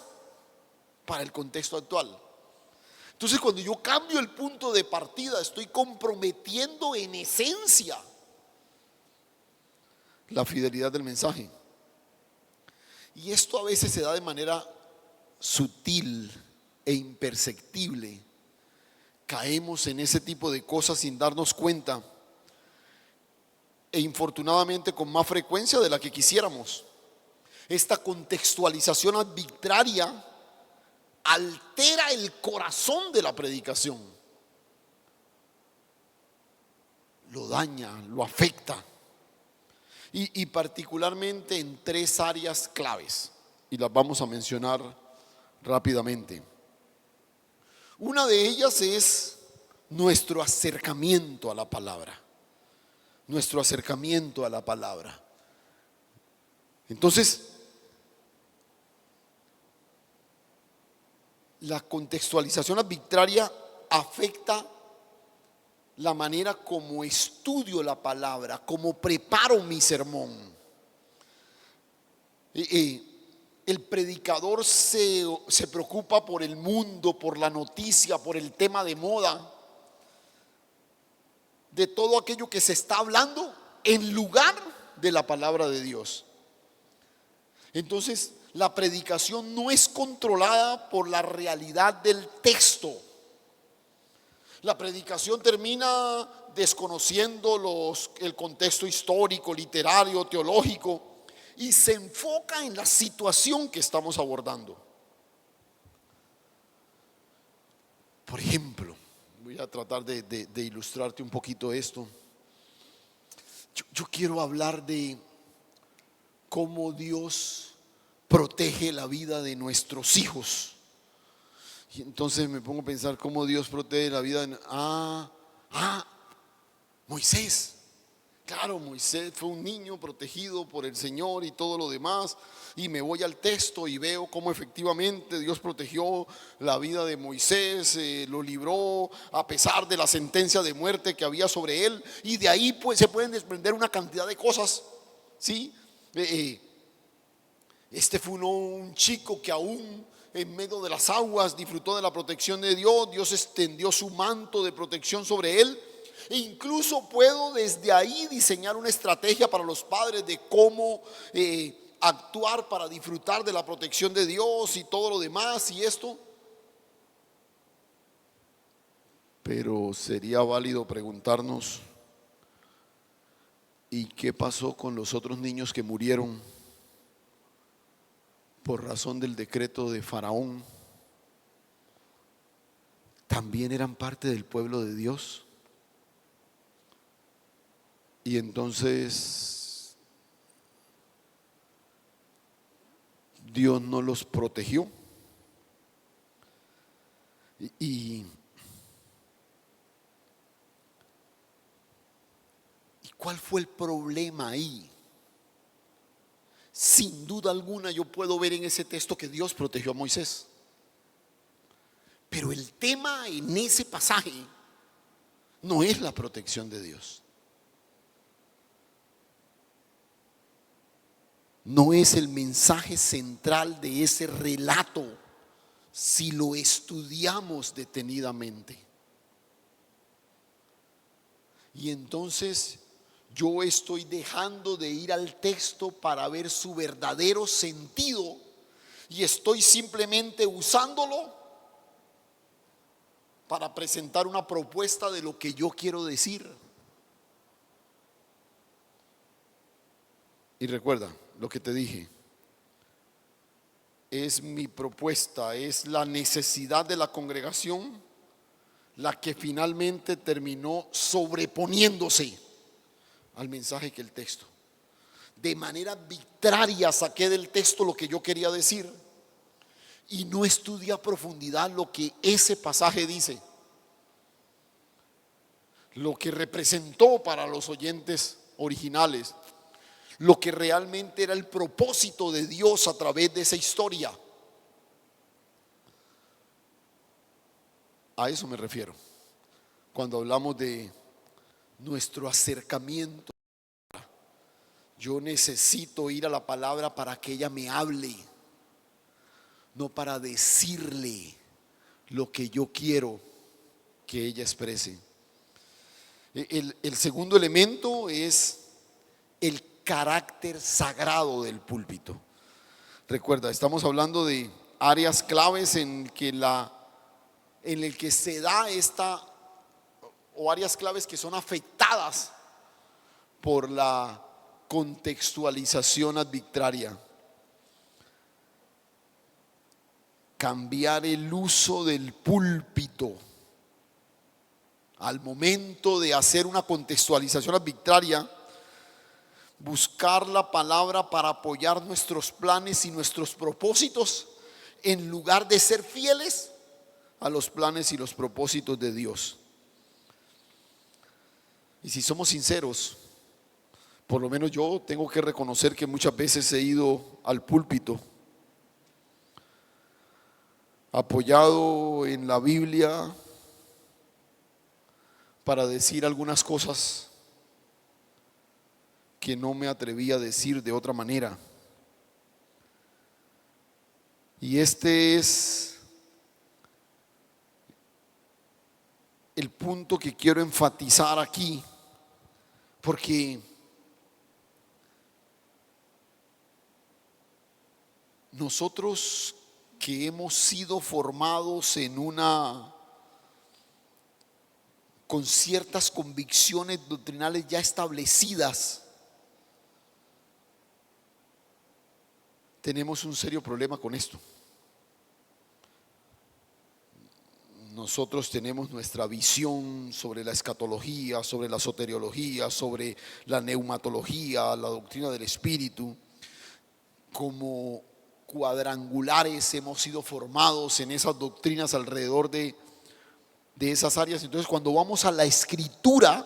para el contexto actual. Entonces, cuando yo cambio el punto de partida, estoy comprometiendo en esencia la fidelidad del mensaje. Y esto a veces se da de manera sutil e imperceptible. Caemos en ese tipo de cosas sin darnos cuenta, e infortunadamente con más frecuencia de la que quisiéramos. Esta contextualización arbitraria altera el corazón de la predicación, lo daña, lo afecta, y particularmente en tres áreas claves, y las vamos a mencionar rápidamente. Una de ellas es nuestro acercamiento a la palabra. Nuestro acercamiento a la palabra. Entonces, la contextualización arbitraria afecta la manera como estudio la palabra, como preparo mi sermón. El predicador se preocupa por el mundo, por la noticia, por el tema de moda, de todo aquello que se está hablando en lugar de la palabra de Dios. Entonces, la predicación no es controlada por la realidad del texto. La predicación termina desconociendo el contexto histórico, literario, teológico, y se enfoca en la situación que estamos abordando. Por ejemplo, voy a tratar de ilustrarte un poquito esto. Yo quiero hablar de cómo Dios protege la vida de nuestros hijos. Y entonces me pongo a pensar cómo Dios protege la vida de Moisés. Claro, Moisés fue un niño protegido por el Señor y todo lo demás. Y me voy al texto y veo cómo efectivamente Dios protegió la vida de Moisés, lo libró a pesar de la sentencia de muerte que había sobre él. Y de ahí pues se pueden desprender una cantidad de cosas, ¿sí? Este fue un chico que aún en medio de las aguas disfrutó de la protección de Dios. Dios extendió su manto de protección sobre él. E incluso puedo desde ahí diseñar una estrategia para los padres de cómo actuar para disfrutar de la protección de Dios y todo lo demás y esto. Pero sería válido preguntarnos, ¿y qué pasó con los otros niños que murieron por razón del decreto de Faraón, también eran parte del pueblo de Dios. Y entonces Dios no los protegió. ¿Y cuál fue el problema ahí? Sin duda alguna yo puedo ver en ese texto que Dios protegió a Moisés. Pero el tema en ese pasaje no es la protección de Dios. No es el mensaje central de ese relato si lo estudiamos detenidamente. Y entonces yo estoy dejando de ir al texto para ver su verdadero sentido y estoy simplemente usándolo para presentar una propuesta de lo que yo quiero decir. Y recuerda lo que te dije, es mi propuesta, es la necesidad de la congregación la que finalmente terminó sobreponiéndose al mensaje que el texto. De manera arbitraria saqué del texto lo que yo quería decir y no estudié a profundidad lo que ese pasaje dice, lo que representó para los oyentes originales, lo que realmente era el propósito de Dios a través de esa historia. A eso me refiero cuando hablamos de nuestro acercamiento. Yo necesito ir a la palabra para que ella me hable, no para decirle lo que yo quiero que ella exprese. El segundo elemento es el carácter sagrado del púlpito. Recuerda, estamos hablando de áreas claves en el que se da o áreas claves que son afectadas por la contextualización arbitraria. Cambiar el uso del púlpito al momento de hacer una contextualización arbitraria, buscar la palabra para apoyar nuestros planes y nuestros propósitos en lugar de ser fieles a los planes y los propósitos de Dios. Y si somos sinceros, por lo menos yo tengo que reconocer que muchas veces he ido al púlpito apoyado en la Biblia para decir algunas cosas que no me atreví a decir de otra manera. Y este es el punto que quiero enfatizar aquí, porque nosotros que hemos sido formados con ciertas convicciones doctrinales ya establecidas, tenemos un serio problema con esto. Nosotros tenemos nuestra visión sobre la escatología, sobre la soteriología, sobre la neumatología, la doctrina del espíritu. Como cuadrangulares hemos sido formados en esas doctrinas alrededor de esas áreas. Entonces, cuando vamos a la escritura,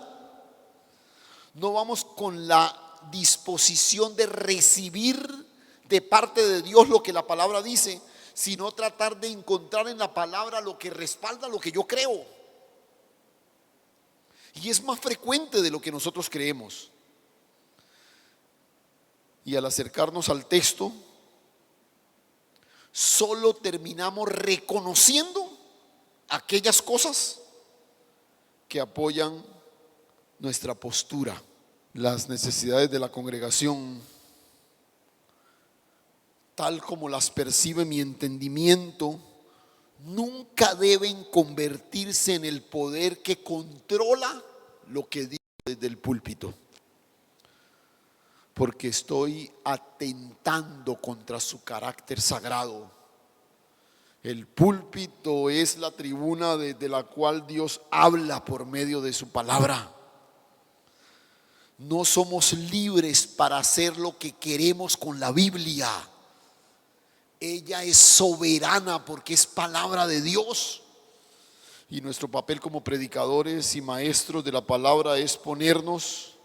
no vamos con la disposición de recibir de parte de Dios lo que la palabra dice, sino tratar de encontrar en la palabra lo que respalda lo que yo creo. Y es más frecuente de lo que nosotros creemos. Y al acercarnos al texto, solo terminamos reconociendo aquellas cosas que apoyan nuestra postura. Las necesidades de la congregación, tal como las percibe mi entendimiento, nunca deben convertirse en el poder que controla lo que digo desde el púlpito. porque estoy atentando contra su carácter sagrado. El púlpito es la tribuna desde la cual Dios habla por medio de su palabra. No somos libres para hacer lo que queremos con la Biblia. Ella es soberana porque es palabra de Dios. Y nuestro papel como predicadores y maestros de la palabra es ponernos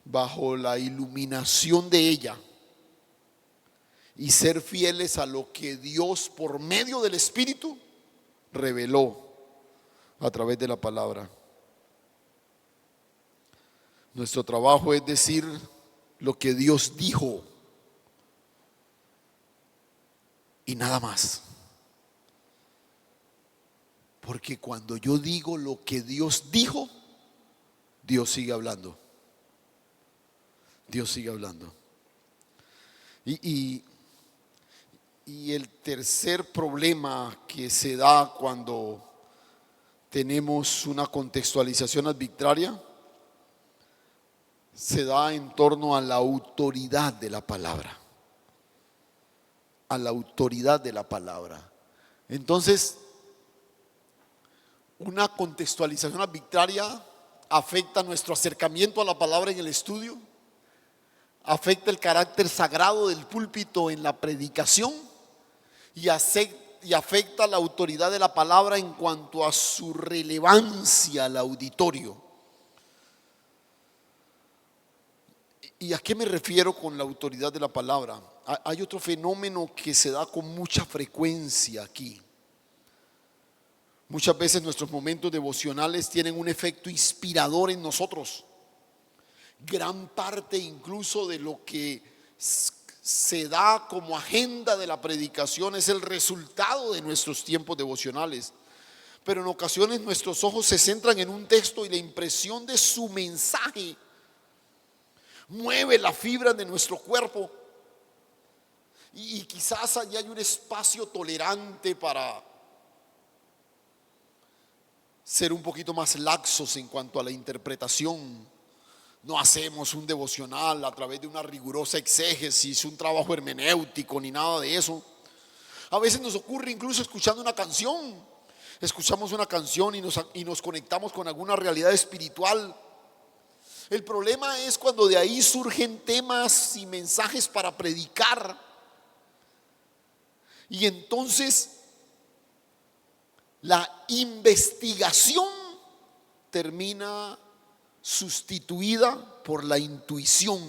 bajo la iluminación de ella y ser fieles a lo que Dios por medio del Espíritu reveló a través de la palabra. Nuestro trabajo es decir lo que Dios dijo y nada más. Porque cuando yo digo lo que Dios dijo, Dios sigue hablando. Dios sigue hablando. Y el tercer problema que se da cuando tenemos una contextualización arbitraria se da en torno a la autoridad de la palabra. A la autoridad de la palabra. Entonces, una contextualización arbitraria afecta nuestro acercamiento a la palabra en el estudio, afecta el carácter sagrado del púlpito en la predicación y afecta la autoridad de la palabra en cuanto a su relevancia al auditorio. ¿Y a qué me refiero con la autoridad de la palabra? Hay otro fenómeno que se da con mucha frecuencia aquí. Muchas veces nuestros momentos devocionales tienen un efecto inspirador en nosotros. Gran parte incluso de lo que se da como agenda de la predicación es el resultado de nuestros tiempos devocionales. Pero en ocasiones nuestros ojos se centran en un texto y la impresión de su mensaje mueve la fibra de nuestro cuerpo. Y quizás allí hay un espacio tolerante para ser un poquito más laxos en cuanto a la interpretación. No hacemos un devocional a través de una rigurosa exégesis, un trabajo hermenéutico, ni nada de eso. A veces nos ocurre incluso escuchando una canción. Escuchamos una canción y nos conectamos con alguna realidad espiritual. El problema es cuando de ahí surgen temas y mensajes para predicar. Y entonces la investigación termina sustituida por la intuición.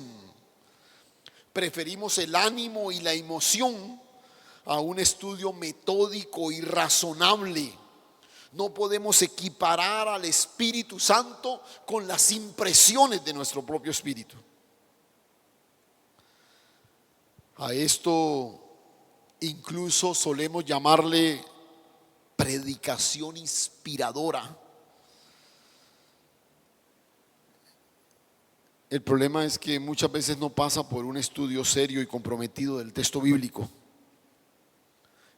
Preferimos el ánimo y la emoción a un estudio metódico y razonable. No podemos equiparar al Espíritu Santo con las impresiones de nuestro propio espíritu. A esto incluso solemos llamarle predicación inspiradora. El problema es que muchas veces no pasa por un estudio serio y comprometido del texto bíblico.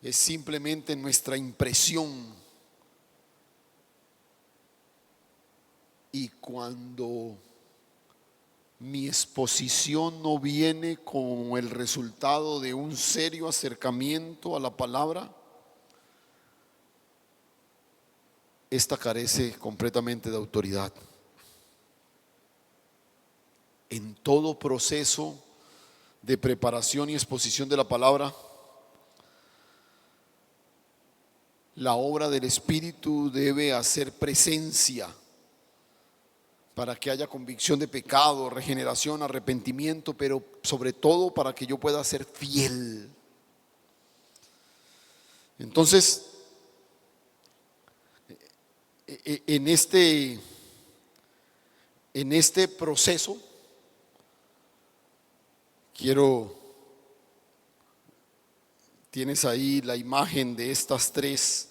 Es simplemente nuestra impresión. Y cuando mi exposición no viene como el resultado de un serio acercamiento a la palabra, esta carece completamente de autoridad. En todo proceso de preparación y exposición de la palabra, la obra del Espíritu debe hacer presencia para que haya convicción de pecado, regeneración, arrepentimiento, pero sobre todo para que yo pueda ser fiel. Entonces, en este proceso, tienes ahí la imagen de estas tres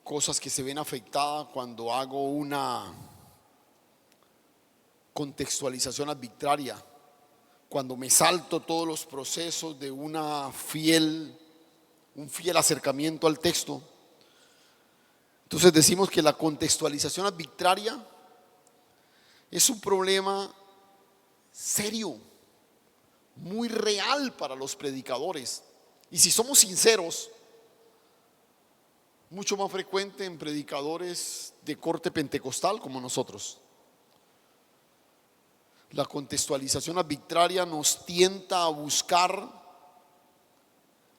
cosas que se ven afectadas cuando hago una contextualización arbitraria, cuando me salto todos los procesos de un fiel acercamiento al texto. Entonces decimos que la contextualización arbitraria Es un problema serio, muy real para los predicadores. Y si somos sinceros, mucho más frecuente en predicadores de corte pentecostal como nosotros. La contextualización arbitraria nos tienta a buscar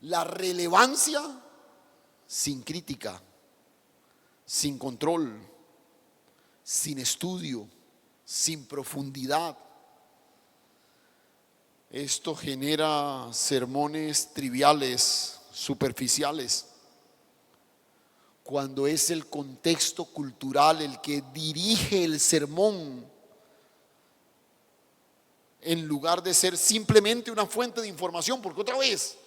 la relevancia sin crítica, sin control, sin estudio, sin profundidad. Esto genera sermones triviales, superficiales, cuando es el contexto cultural el que dirige el sermón, en lugar de ser simplemente una fuente de información. Porque otra vez,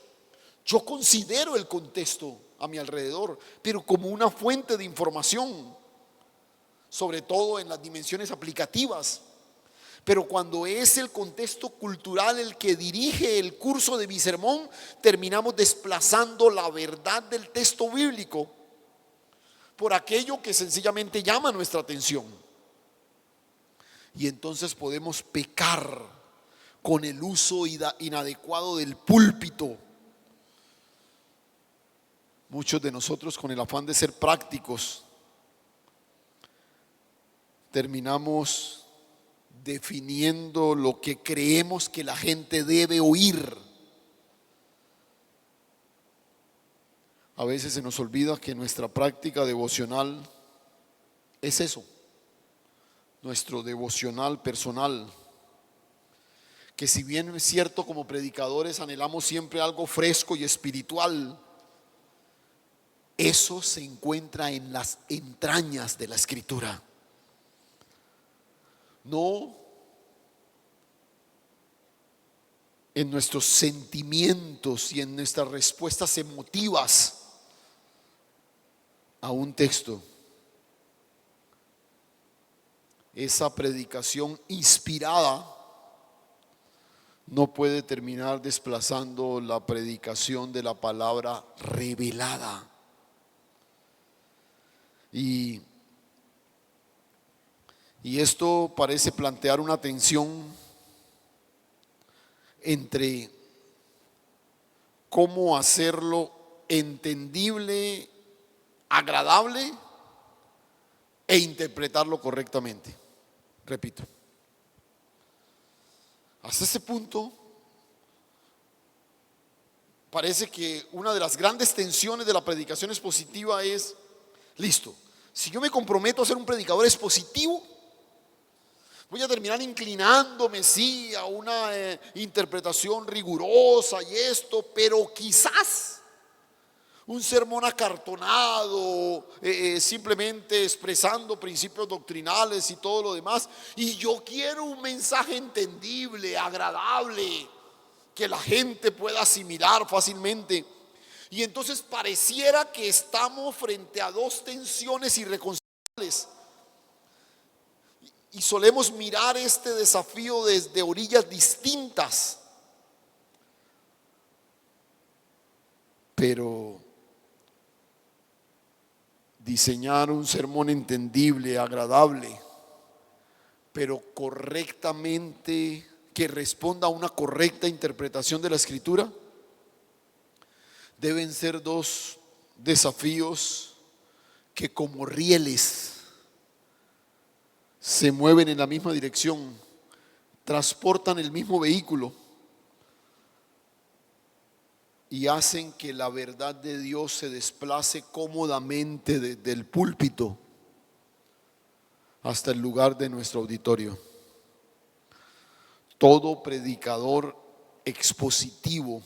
yo considero el contexto a mi alrededor, pero como una fuente de información, sobre todo en las dimensiones aplicativas. Pero cuando es el contexto cultural el que dirige el curso de mi sermón, terminamos desplazando la verdad del texto bíblico por aquello que sencillamente llama nuestra atención. Y entonces podemos pecar con el uso inadecuado del púlpito. Muchos de nosotros, con el afán de ser prácticos, terminamos definiendo lo que creemos que la gente debe oír. A veces se nos olvida que nuestra práctica devocional es eso, nuestro devocional personal. Que si bien es cierto, como predicadores anhelamos siempre algo fresco y espiritual, eso se encuentra en las entrañas de la Escritura. No en nuestros sentimientos y en nuestras respuestas emotivas a un texto. Esa predicación inspirada no puede terminar desplazando la predicación de la palabra revelada. Y esto parece plantear una tensión entre cómo hacerlo entendible, agradable e interpretarlo correctamente. Repito, hasta ese punto parece que una de las grandes tensiones de la predicación expositiva es: listo, si yo me comprometo a ser un predicador expositivo, voy a terminar inclinándome, sí, a una interpretación rigurosa y esto, pero quizás un sermón acartonado, simplemente expresando principios doctrinales y todo lo demás. Y yo quiero un mensaje entendible, agradable, que la gente pueda asimilar fácilmente. Y entonces pareciera que estamos frente a dos tensiones irreconciliables. Y solemos mirar este desafío desde orillas distintas. Pero diseñar un sermón entendible, agradable, pero correctamente, que responda a una correcta interpretación de la Escritura, deben ser dos desafíos que como rieles se mueven en la misma dirección, transportan el mismo vehículo y hacen que la verdad de Dios se desplace cómodamente desde el púlpito hasta el lugar de nuestro auditorio. Todo predicador expositivo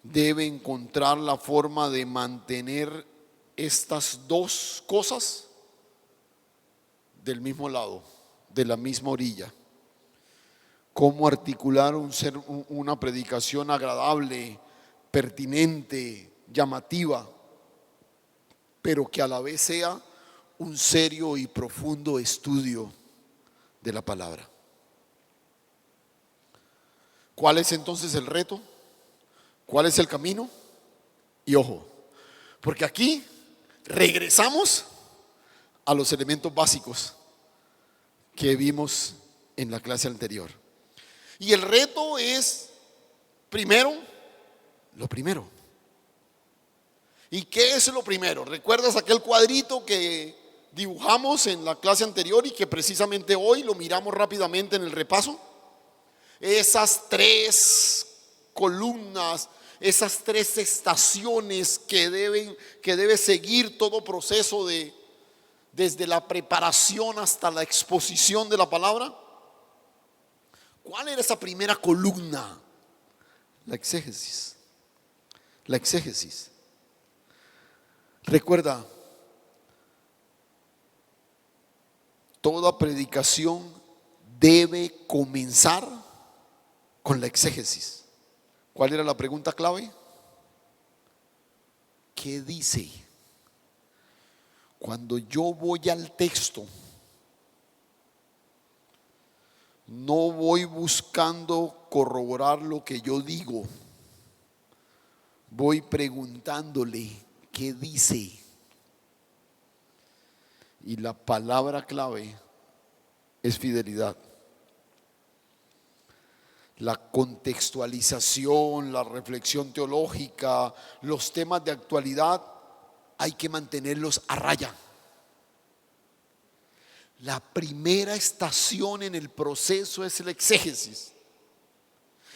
debe encontrar la forma de mantener estas dos cosas del mismo lado, de la misma orilla. Cómo articular una predicación agradable, pertinente, llamativa, pero que a la vez sea un serio y profundo estudio de la palabra. ¿Cuál es entonces el reto? ¿Cuál es el camino? Y ojo, porque aquí regresamos a los elementos básicos. que vimos en la clase anterior. Y el reto es, primero, lo primero. ¿Y qué es lo primero? ¿Recuerdas aquel cuadrito que dibujamos en la clase anterior y que precisamente hoy lo miramos rápidamente en el repaso? Esas tres columnas, esas tres estaciones que debe seguir todo proceso desde la preparación hasta la exposición de la palabra. ¿Cuál era esa primera columna? La exégesis. La exégesis. Recuerda, toda predicación debe comenzar con la exégesis. ¿Cuál era la pregunta clave? ¿Qué dice? Cuando yo voy al texto, no voy buscando corroborar lo que yo digo, voy preguntándole qué dice. Y la palabra clave es fidelidad. La contextualización, la reflexión teológica, los temas de actualidad, hay que mantenerlos a raya. La primera estación en el proceso es el exégesis.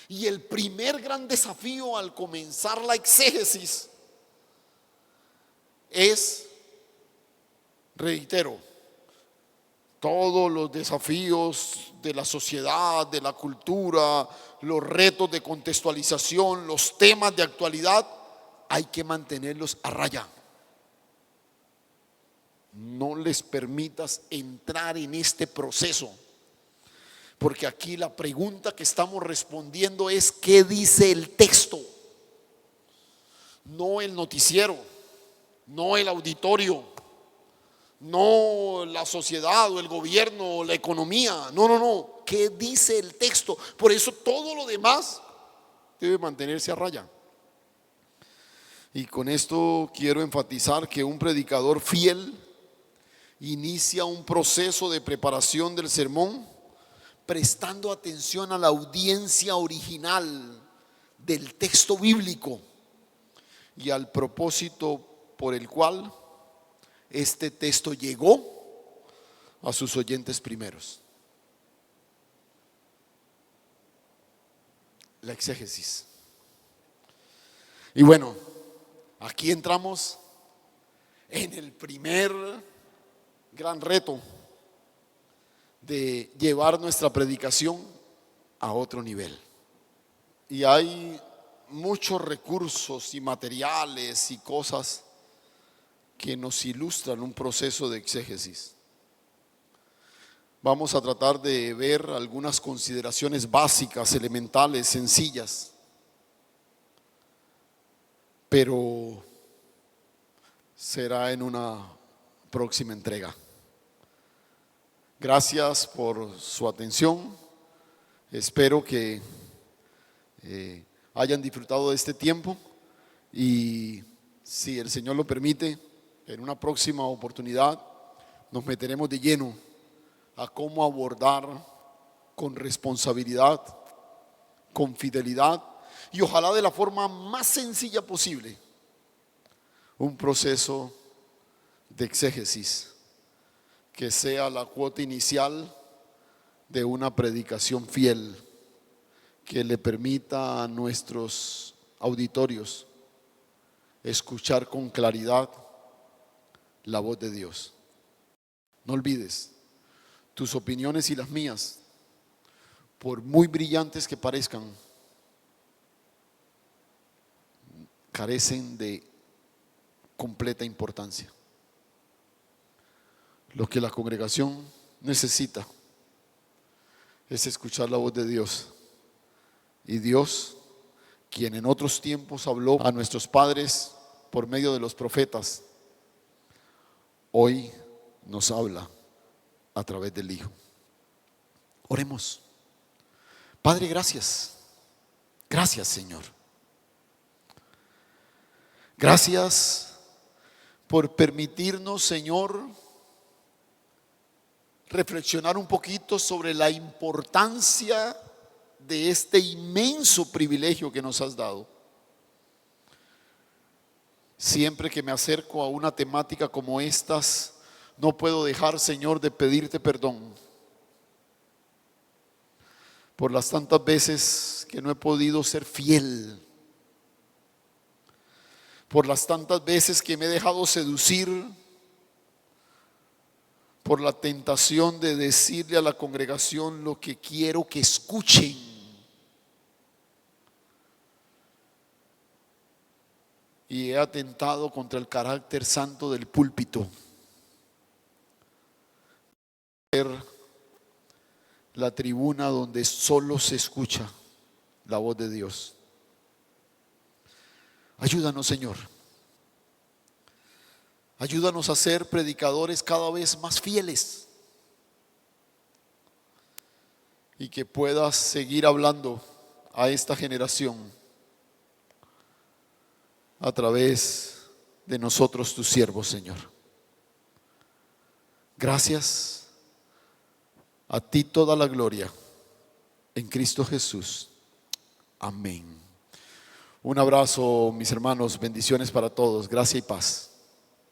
Y el primer gran desafío al comenzar la exégesis es, reitero, todos los desafíos de la sociedad, de la cultura, los retos de contextualización, los temas de actualidad, hay que mantenerlos a raya. No les permitas entrar en este proceso, porque aquí la pregunta que estamos respondiendo es: ¿qué dice el texto? No el noticiero, no el auditorio, no la sociedad o el gobierno o la economía. No. ¿Qué dice el texto? Por eso todo lo demás debe mantenerse a raya. Y con esto quiero enfatizar que un predicador fiel inicia un proceso de preparación del sermón prestando atención a la audiencia original del texto bíblico y al propósito por el cual este texto llegó a sus oyentes primeros. La exégesis. Y bueno, aquí entramos en el primer gran reto de llevar nuestra predicación a otro nivel. Y hay muchos recursos y materiales y cosas que nos ilustran un proceso de exégesis. Vamos a tratar de ver algunas consideraciones básicas, elementales, sencillas, pero será en una próxima entrega. Gracias por su atención. Espero que hayan disfrutado de este tiempo y, si el Señor lo permite, en una próxima oportunidad nos meteremos de lleno a cómo abordar con responsabilidad, con fidelidad y ojalá de la forma más sencilla posible un proceso de exégesis que sea la cuota inicial de una predicación fiel que le permita a nuestros auditorios escuchar con claridad la voz de Dios. No olvides, tus opiniones y las mías, por muy brillantes que parezcan, carecen de completa importancia. Lo que la congregación necesita es escuchar la voz de Dios. Y Dios, quien en otros tiempos habló a nuestros padres por medio de los profetas, hoy nos habla a través del Hijo. Oremos. Padre, gracias. Gracias, Señor. Gracias por permitirnos, Señor, reflexionar un poquito sobre la importancia de este inmenso privilegio que nos has dado. Siempre que me acerco a una temática como estas, no puedo dejar, Señor, de pedirte perdón por las tantas veces que no he podido ser fiel, por las tantas veces que me he dejado seducir por la tentación de decirle a la congregación lo que quiero que escuchen. Y he atentado contra el carácter santo del púlpito. La tribuna donde solo se escucha la voz de Dios. Ayúdanos, Señor. Ayúdanos a ser predicadores cada vez más fieles y que puedas seguir hablando a esta generación a través de nosotros, tus siervos, Señor. Gracias. A ti toda la gloria en Cristo Jesús. Amén. Un abrazo, mis hermanos. Bendiciones para todos. Gracia y paz.